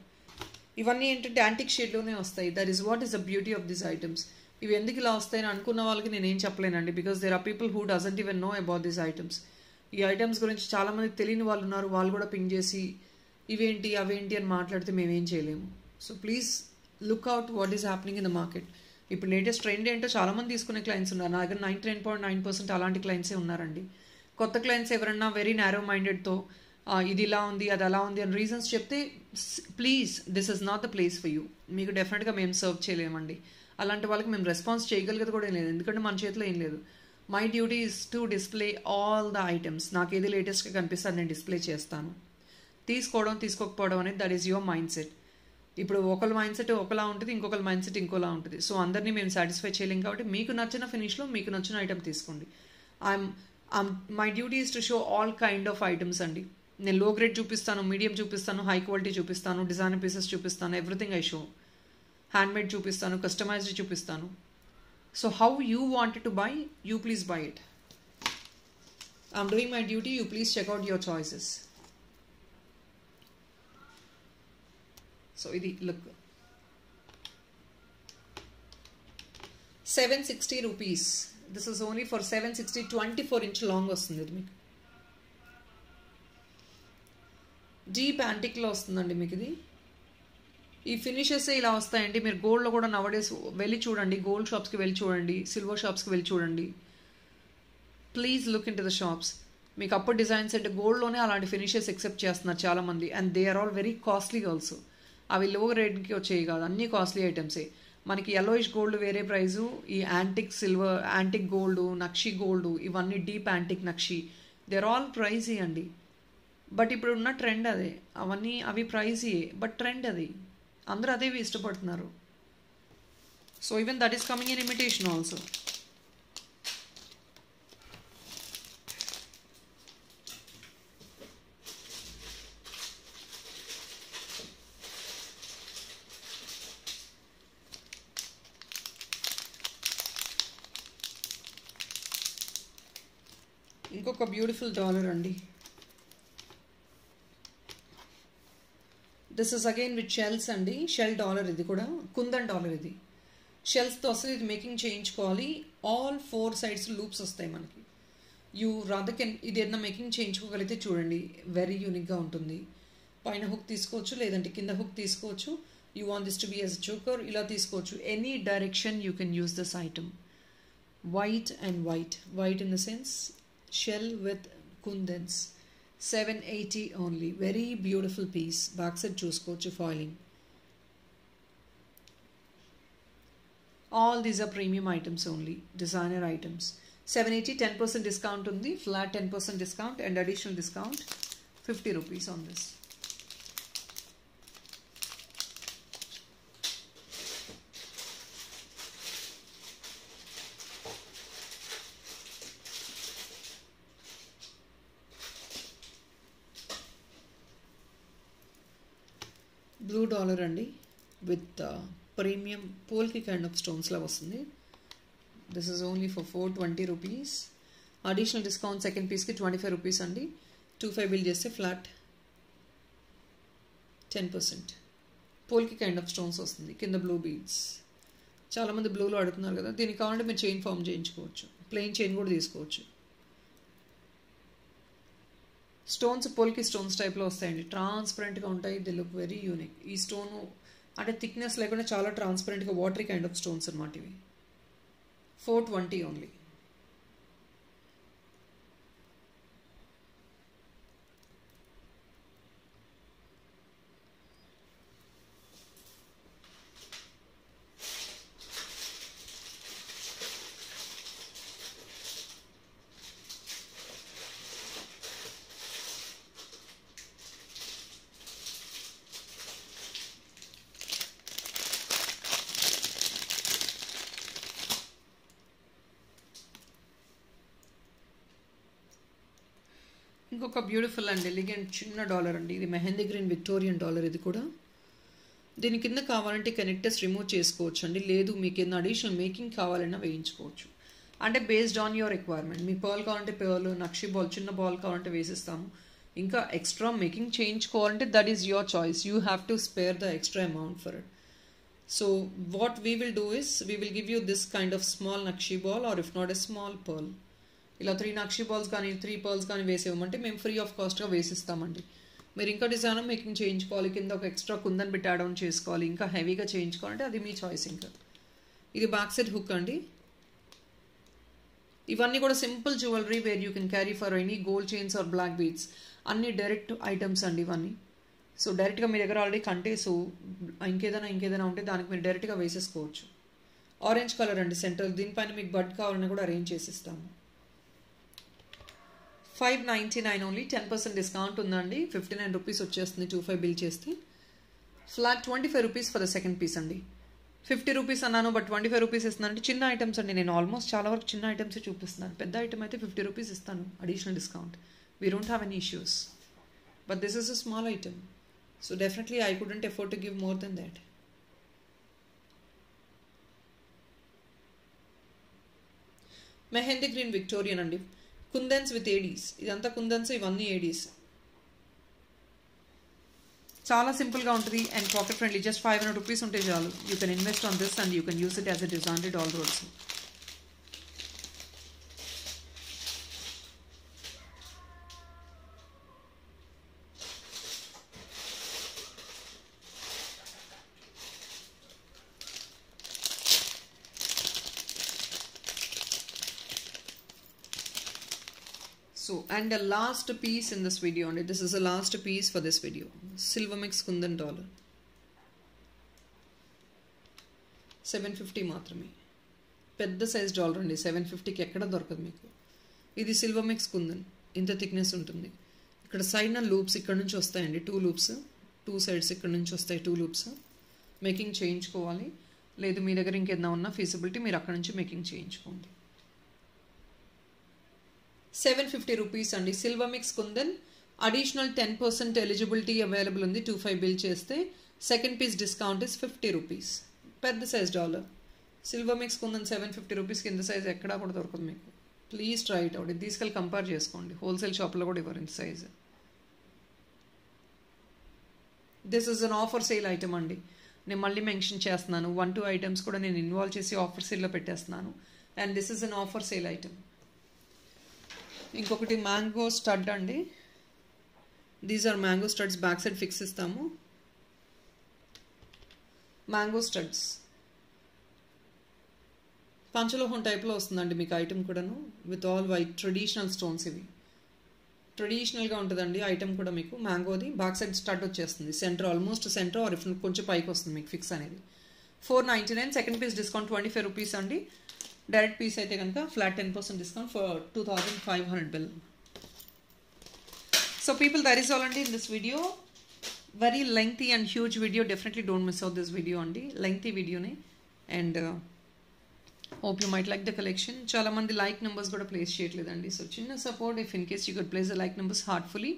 ఇవన్నీ ఏంటంటే antique షేడ్లోనే వస్తాయి. That is what is the beauty of this items. ఇవి ఎందుకు ఇలా వస్తాయని అనుకున్న వాళ్ళకి నేనేం చెప్పలేనండి, because there are people who doesn't even know about these items. ఈ ఐటమ్స్ గురించి చాలామంది తెలియని వాళ్ళు ఉన్నారు. వాళ్ళు కూడా పింక్ చేసి ఇవేంటి అవేంటి అని మాట్లాడితే మేమేం చేయలేము. So please look out what is happening in the market. ఇప్పుడు లేటెస్ట్ ట్రెండ్ ఏంటో చాలామంది తీసుకునే క్లయింట్స్ ఉన్నారు. నా దగ్గర 99.9% అలాంటి క్లయింట్సే ఉన్నారండి. కొత్త క్లయింట్స్ ఎవరన్నా వెరీ నారో మైండెడ్తో ఇది ఇలా ఉంది అది అలా ఉంది అని రీజన్స్ చెప్తే, please this is not the place for you. మీకు డెఫినెట్గా మేము సర్వ్ చేయలేమండి. అలాంటి వాళ్ళకి మేము రెస్పాన్స్ చేయగలిగేది కూడా ఏం లేదు, ఎందుకంటే మన చేతిలో ఏం లేదు. My duty is to display all the items. నాకు ఏది లేటెస్ట్గా కనిపిస్తుంది నేను డిస్ప్లే చేస్తాను. తీసుకోవడం తీసుకోకపోవడం అనేది that is your mind set. ఇప్పుడు ఒకళ్ళ మైండ్ సెట్ ఒకలా ఉంటుంది, ఇంకొకళ్ళ మైండ్ సెట్ ఇంకోలా ఉంటుంది. సో అందరినీ మేము సాటిస్ఫై చేయలేం కాబట్టి మీకు నచ్చిన ఫినిష్లో మీకు నచ్చిన ఐటమ్ తీసుకోండి. My duty is to show all kind of items అండి. నేను లో గ్రేడ్ చూపిస్తాను, మీడియం చూపిస్తాను, హై క్వాలిటీ చూపిస్తాను, డిజైనర్ పీసెస్ చూపిస్తాను, ఎవ్రీథింగ్ ఐ షో. హ్యాండ్మేడ్ చూపిస్తాను, కస్టమైజ్డ్ చూపిస్తాను. So how you wanted to buy, you please buy it. I'm doing my duty, you please check out your choices. So ఇది look 760 rupees. This is only for 760. 24 inch long వస్తుంది ఇది మీకు. Deep యాంటిక్లో వస్తుందండి మీకు ఇది. ఈ ఫినిషెస్ ఇలా వస్తాయండి. మీరు గోల్డ్లో కూడా నవడేస్ వెళ్ళి చూడండి, గోల్డ్ షాప్స్కి వెళ్ళి చూడండి, సిల్వర్ షాప్స్కి వెళ్ళి చూడండి. Please look in to the shops. మీకు అప్పుడు డిజైన్స్ అంటే గోల్డ్లోనే అలాంటి ఫినిషెస్ ఎక్సెప్ట్ చేస్తున్నారు చాలామంది. And they are all very costly also. అవి లో రేట్కి వచ్చేవి కాదు, అన్నీ కాస్ట్లీ ఐటమ్సే. మనకి yellowish గోల్డ్ వేరే ప్రైజు, ఈ antique silver, antique gold, nakshi gold, ఇవన్నీ deep antique nakshi, they are all pricey అండి. బట్ ఇప్పుడు ఉన్న ట్రెండ్ అదే. అవి ప్రైజీ, బట్ ట్రెండ్ అది, అందరూ అదే ఇష్టపడుతున్నారు. So even that is coming in imitation also. ఇంకొక బ్యూటిఫుల్ డాలర్ అండి. This is again with shells అండి. షెల్ డాలర్ ఇది కూడా, కుందన్ డాలర్ ఇది. షెల్స్తో వస్తుంది. ఇది మేకింగ్ చేయించుకోవాలి. ఆల్ 4 sides లూప్స్ వస్తాయి మనకి. యూ రాదర్ కెన్ ఇది ఏదైనా మేకింగ్ చేయించుకోగలిగితే చూడండి, వెరీ యూనిక్గా ఉంటుంది. పైన హుక్ తీసుకోవచ్చు, లేదంటే కింద హుక్ తీసుకోవచ్చు. You want this to be as choker, ఇలా తీసుకోవచ్చు. Any direction you can use this item. White and white, white in the sense shell with kundans. 780 only. Very beautiful piece. Back side చూసుకోవచ్చు, foiling. All these are premium items only, designer items. 780, 10% discount ఉంది, flat 10% discount and additional discount 50 rupees on this. Blue dollar అండి, with premium polki kind of స్టోన్స్లా వస్తుంది. This is only for 420 rupees. Additional discount second పీస్కి 25 rupees అండి. 25 bill చేస్తే flat 10%. Polki kind of stones వస్తుంది, కింద blue beads. చాలామంది బ్లూలో అడుగుతున్నారు కదా, దీనికి కావాలంటే మీరు చైన్ ఫామ్ చేయించుకోవచ్చు, ప్లెయిన్ చైన్ కూడా తీసుకోవచ్చు. స్టోన్స్ పోల్కి స్టోన్స్ టైప్లో వస్తాయండి, ట్రాన్స్పరెంట్గా ఉంటాయి. The look very unique. ఈ స్టోను అంటే థిక్నెస్ లేకుండా చాలా ట్రాన్స్పరెంట్గా వాటరీ కైండ్ ఆఫ్ స్టోన్స్ అనమాట ఇవి. 420 ఓన్లీ. ఇంకొక బ్యూటిఫుల్ అండ్ ఎలిగెంట్ చిన్న డాలర్ అండి. ఇది మెహందీ గ్రీన్ విక్టోరియన్ డాలర్. ఇది కూడా దీని కింద కావాలంటే కనెక్టర్స్ రిమూవ్ చేసుకోవచ్చు అండి, లేదు మీకు ఏదైనా అడిషనల్ మేకింగ్ కావాలన్నా వేయించుకోవచ్చు. అంటే బేస్డ్ ఆన్ యువర్ రిక్వైర్మెంట్. మీ పర్ల్ కావాలంటే పర్ల్, నక్షి బాల్ చిన్న బాల్ కావాలంటే వేసిస్తాము. ఇంకా ఎక్స్ట్రా మేకింగ్ చేయించుకోవాలంటే that is your choice. You have to spare the extra amount for it. So what we will do is we will give you this kind of small nakshi ball or if not a small pearl. ఇలా 3 నక్షి balls కానీ 3 pearls కానీ వేసేయమంటే మేము free of కాస్ట్గా వేసిస్తామండి. మీరు ఇంకా design making చేయించుకోవాలి, కింద ఒక extra kundan bit add on చేసుకోవాలి, ఇంకా హెవీగా చేయించుకోవాలంటే అది మీ చాయిస్. ఇంకా ఇది బ్యాక్ సైడ్ హుక్ అండి. ఇవన్నీ కూడా simple jewellery wear you can carry for any gold chains or black beads. అన్ని డైరెక్ట్ ఐటమ్స్ అండి ఇవన్నీ. సో డైరెక్ట్గా మీ దగ్గర ఆల్రెడీ కంటేసు ఇంకేదైనా ఉంటే దానికి మీరు డైరెక్ట్గా వేసేసుకోవచ్చు. ఆరెంజ్ కలర్ అండి సెంటర్. దీనిపైన మీకు బడ్ కావాలని కూడా అరేంజ్ చేసిస్తాము. 599 ఓన్లీ. 10% డిస్కౌంట్ ఉందండి. 59 రూపీస్ వచ్చేస్తుంది 25 బిల్ చేస్తే. Flat 25 rupees for the second piece అండి. 50 రూపీస్ అన్నాను బట్ 25 రూపీస్ ఇస్తున్నాను అంటే చిన్న ఐటమ్స్ అండి. నేను ఆల్మోస్ట్ చాలా వరకు చిన్న ఐటమ్సే చూపిస్తున్నాను. పెద్ద ఐటమ్ అయితే 50 రూపీస్ ఇస్తాను additional discount. We don't have any issues. But this is a small item. So definitely I couldn't afford to give more than that. Mehndi green Victorian అండి. Kundans with ADs. ఇదంతా కుందన్స్, ఇవన్నీ ఏడీస్. చాలా సింపుల్గా ఉంటుంది and pocket friendly. Just 500 rupees ఉంటే చాలు. You can invest on this and you can use it as a designer dollar also. So and the last piece in this video, and this is the last piece for this video. Silver mix kundan dollar. 750 మాత్రమే. పెద్ద size dollar అండి. 750కి ఎక్కడ దొరకదు మీకు. ఇది silver mix kundan. ఇంత thickness ఉంటుంది. ఇక్కడ సైడ్న లూప్స్ ఇక్కడ నుంచి వస్తాయండి. 2 లూప్స్, 2 సైడ్స్ ఇక్కడ నుంచి వస్తాయి. 2 లూప్స్ మేకింగ్ చేయించుకోవాలి. లేదు మీ దగ్గర ఇంకేదైనా ఉన్నా ఫీజిబిలిటీ మీరు అక్కడ నుంచి మేకింగ్ చేయించుకోండి. 750 రూపీస్ అండి. Silver mix kundan. Additional 10% eligibility available ఉంది 25 బిల్ చేస్తే. Second piece discount is 50 rupees. పెద్ద size dollar. Silver mix kundan 750 rupees. కింద సైజ్ ఎక్కడా కూడా దొరకదు మీకు. Please try it out. ఇది తీసుకెళ్ళి కంపేర్ చేసుకోండి. హోల్సేల్ షాప్లో కూడా ఇవ్వరు ఇంత size. This is an offer sale item అండి. నేను మళ్ళీ మెన్షన్ చేస్తున్నాను. 1-2 ఐటమ్స్ కూడా నేను ఇన్వాల్వ్ చేసి ఆఫర్ సేల్లో పెట్టేస్తున్నాను. And this is an offer sale item. ఇంకొకటి మ్యాంగో స్టడ్ అండి. These are mango studs. Back side fix ఇస్తాము. మ్యాంగో స్టడ్స్ పంచలోహం టైప్లో వస్తుందండి మీకు ఐటమ్ కూడాను. With all white traditional stones. ఇవి ట్రెడిషనల్గా ఉంటుందండి ఐటమ్ కూడా మీకు. మ్యాంగోది బ్యాక్ సైడ్ స్టడ్ వచ్చేస్తుంది. Centre almost centre or if కొంచెం పైకి వస్తుంది మీకు ఫిక్స్ అనేది. 499. సెకండ్ పీస్ డిస్కౌంట్ 25 రూపీస్ అండి. డైరెక్ట్ పీస్ అయితే కనుక flat 10% discount for 2500 bill. So people that is all అండి in this video. Very lengthy and huge video. Definitely don't miss out this video అండి. లెంగ్తీ వీడియోనే. And hope you might like the collection. చాలామంది like numbers కూడా place చేయట్లేదండి. సో చిన్న support if in case you could place the like numbers heartfully,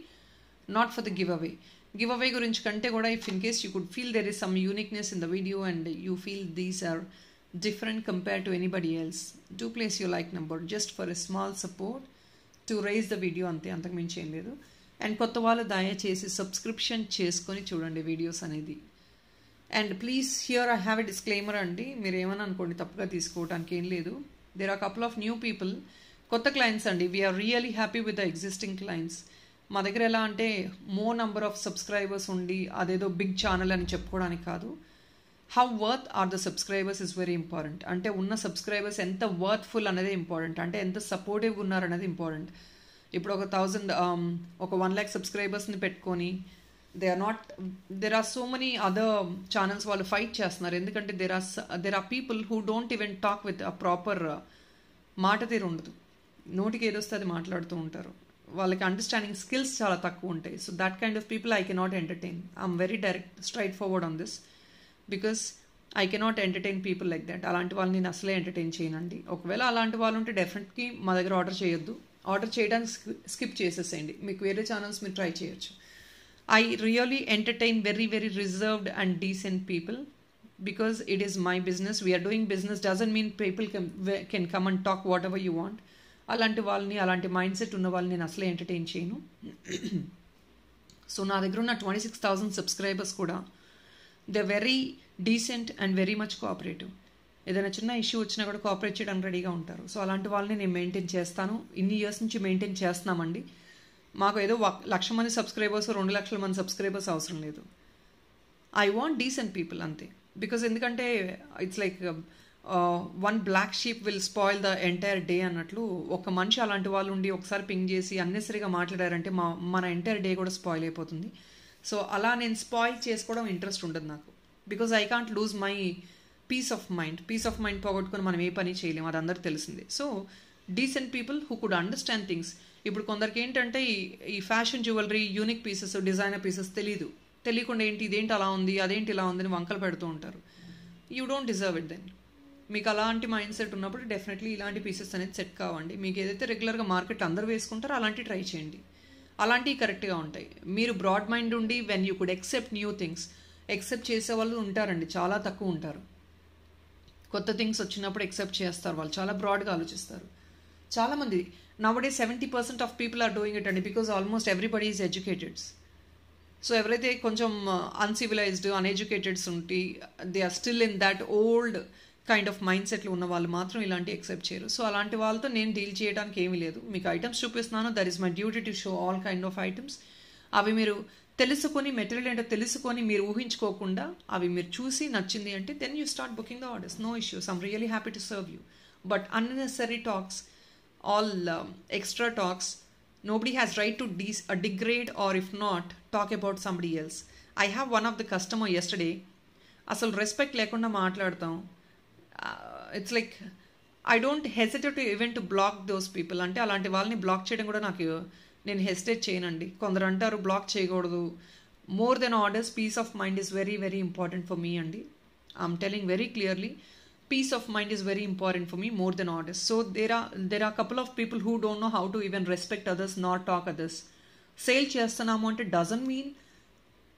not for the giveaway. Giveaway గురించి కంటే కూడా if in case you could feel there is some uniqueness in the video and you feel these are different compared to anybody else, do place your like number just for a small support to raise the video. అంతే, అంతకు మించి ఏం లేదు. And కొత్త వాళ్ళు దయచేసి subscription చేసుకొని చూడండి వీడియోస్ అనేది. And please here I have a disclaimer అండి. మీరు ఏమని అనుకోండి, తప్పుగా తీసుకోవడానికి ఏం లేదు. There are couple of new people, కొత్త క్లయింట్స్ అండి. We are really happy with the existing clients. మా దగ్గర ఎలా అంటే మోర్ నంబర్ ఆఫ్ సబ్స్క్రైబర్స్ ఉండి అదేదో బిగ్ ఛానల్ అని చెప్పుకోవడానికి కాదు. How worth are the subscribers is very important. అంటే ఉన్న సబ్స్క్రైబర్స్ ఎంత వర్త్ఫుల్ అనేది ఇంపార్టెంట్, అంటే ఎంత సపోర్టివ్గా ఉన్నారనేది ఇంపార్టెంట్. ఇప్పుడు ఒక 1000 ఒక 1 lakh సబ్స్క్రైబర్స్ని పెట్టుకొని there are so many other channels వాళ్ళు ఫైట్ చేస్తున్నారు. ఎందుకంటే there are people who don't even talk with a proper మాట తీరు ఉండదు. నోటికి ఏదొస్తే అది మాట్లాడుతూ ఉంటారు. వాళ్ళకి అండర్స్టాండింగ్ స్కిల్స్ చాలా తక్కువ ఉంటాయి. So that kind of people I cannot entertain. I'm very direct, straight forward on this, because I cannot entertain people like that. అలాంటి వాళ్ళని నేను అసలే ఎంటర్టైన్ చేయనండి. ఒకవేళ అలాంటి వాళ్ళు ఉంటే డెఫినెట్లీ మా దగ్గర ఆర్డర్ చేయొద్దు. ఆర్డర్ చేయడానికి స్కిప్ చేసేసేయండి. మీకు వేరే ఛానల్స్ మీరు ట్రై చేయొచ్చు. I really entertain very, very reserved and decent people because it is my business. We are doing business doesn't mean people can come and talk whatever you want. అలాంటి వాళ్ళని, అలాంటి mind set ఉన్న వాళ్ళని నేను అసలే entertain చేయను. So నా దగ్గర ఉన్న 26,000 సబ్స్క్రైబర్స్ కూడా they very decent and very much cooperative. ఏదైనా చిన్న ఇష్యూ వచ్చినా కూడా కోఆపరేట్ చేయడానికి రెడీగా ఉంటారు. సో అలాంటి వాళ్ళని నేను మెయింటైన్ చేస్తాను. ఇన్ని ఇయర్స్ నుంచి మెయింటైన్ చేస్తున్నామండి. మాకు ఏదో 1,00,000 మంది సబ్స్క్రైబర్స్ 2,00,000 మంది సబ్స్క్రైబర్స్ అవసరం లేదు. ఐ వాంట్ డీసెంట్ పీపుల్ అంతే. బికాజ్ ఎందుకంటే it's like one black sheep will spoil the entire day అన్నట్లు. ఒక మనిషి అలాంటి వాళ్ళు ఉండి ఒకసారి పింగ్ చేసి అన్నెసరీగా మాట్లాడారంటే మన ఎంటైర్ డే కూడా స్పాయిల్ అయిపోతుంది. సో అలా నేను స్పాయిల్ చేసుకోవడం ఇంట్రెస్ట్ ఉండదు నాకు. Because I can't lose my peace of mind పోగొట్టుకొని మనం ఏ పని చేయలేము, అది అందరికీ తెలిసిందే. So decent people who could understand things. ఇప్పుడు కొందరికి ఏంటంటే ఈ fashion jewellery, unique pieces, designer pieces తెలియకుండా ఏంటి ఇదేంటి అలా ఉంది, అదేంటి ఇలా ఉంది అని వంకలు పెడుతూ ఉంటారు. You don't deserve it then. మీకు అలాంటి మైండ్ సెట్ ఉన్నప్పుడు డెఫినెట్లీ ఇలాంటి పీసెస్ అనేది సెట్ కావండి. మీకు ఏదైతే రెగ్యులర్గా మార్కెట్ అందరూ వేసుకుంటారో అలాంటివి ట్రై చేయండి. అలాంటివి కరెక్ట్గా ఉంటాయి. మీరు బ్రాడ్ మైండ్ ఉండి when you could accept new things, accept చేసే వాళ్ళు ఉంటారండి, చాలా తక్కువ ఉంటారు. కొత్త థింగ్స్ వచ్చినప్పుడు యాక్సెప్ట్ చేస్తారు, వాళ్ళు చాలా బ్రాడ్గా ఆలోచిస్తారు. చాలామంది nowadays 70% of people are doing it అండి, because almost everybody is educated. So ఎవరైతే కొంచెం అన్సివిలైజ్డ్, అన్ఎడ్యుకేటెడ్స్ ఉంటే they are still in that old kind of mind సెట్లో ఉన్న వాళ్ళు మాత్రం ఇలాంటి యాక్సెప్ట్ చేయరు. సో అలాంటి వాళ్ళతో నేను డీల్ చేయడానికి ఏమీ లేదు. మీకు ఐటమ్స్ చూపిస్తున్నాను, that is my duty to show all kind of items. అవి మీరు తెలుసుకొని, మెటీరియల్ ఏంటో తెలుసుకొని, మీరు ఊహించుకోకుండా అవి మీరు చూసి నచ్చింది అంటే then you start booking the orders. No issues, I'm really happy to serve you. But unnecessary talks, all extra talks, nobody has right to degrade or if not talk about somebody else. I have one of the customer yesterday, asal respect lekunda maatladtam. It's like I don't hesitate to even to block those people. Ante alanti valni block cheyadam kuda naaku nenu hesitate cheyanandi. Kondaru antaru block cheyakodadu. More than orders, peace of mind is very, very important for me andi. I'm telling very clearly, peace of mind is very important for me more than orders. So there are a couple of people who don't know how to even respect others nor talk others. Sale చేస్తున్నాము అంటే doesn't mean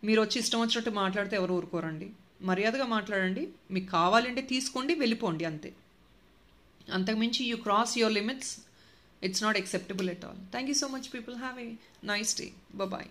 మీరు వచ్చి ఇష్టం వచ్చినట్టు మాట్లాడితే ఎవరు ఊరుకోరండి. మర్యాదగా మాట్లాడండి, మీకు కావాలంటే తీసుకోండి, వెళ్ళిపోండి అంతే. అంతకుమించి you cross your limits, it's not acceptable at all. Thank you so much people. Have a nice day. Bye bye.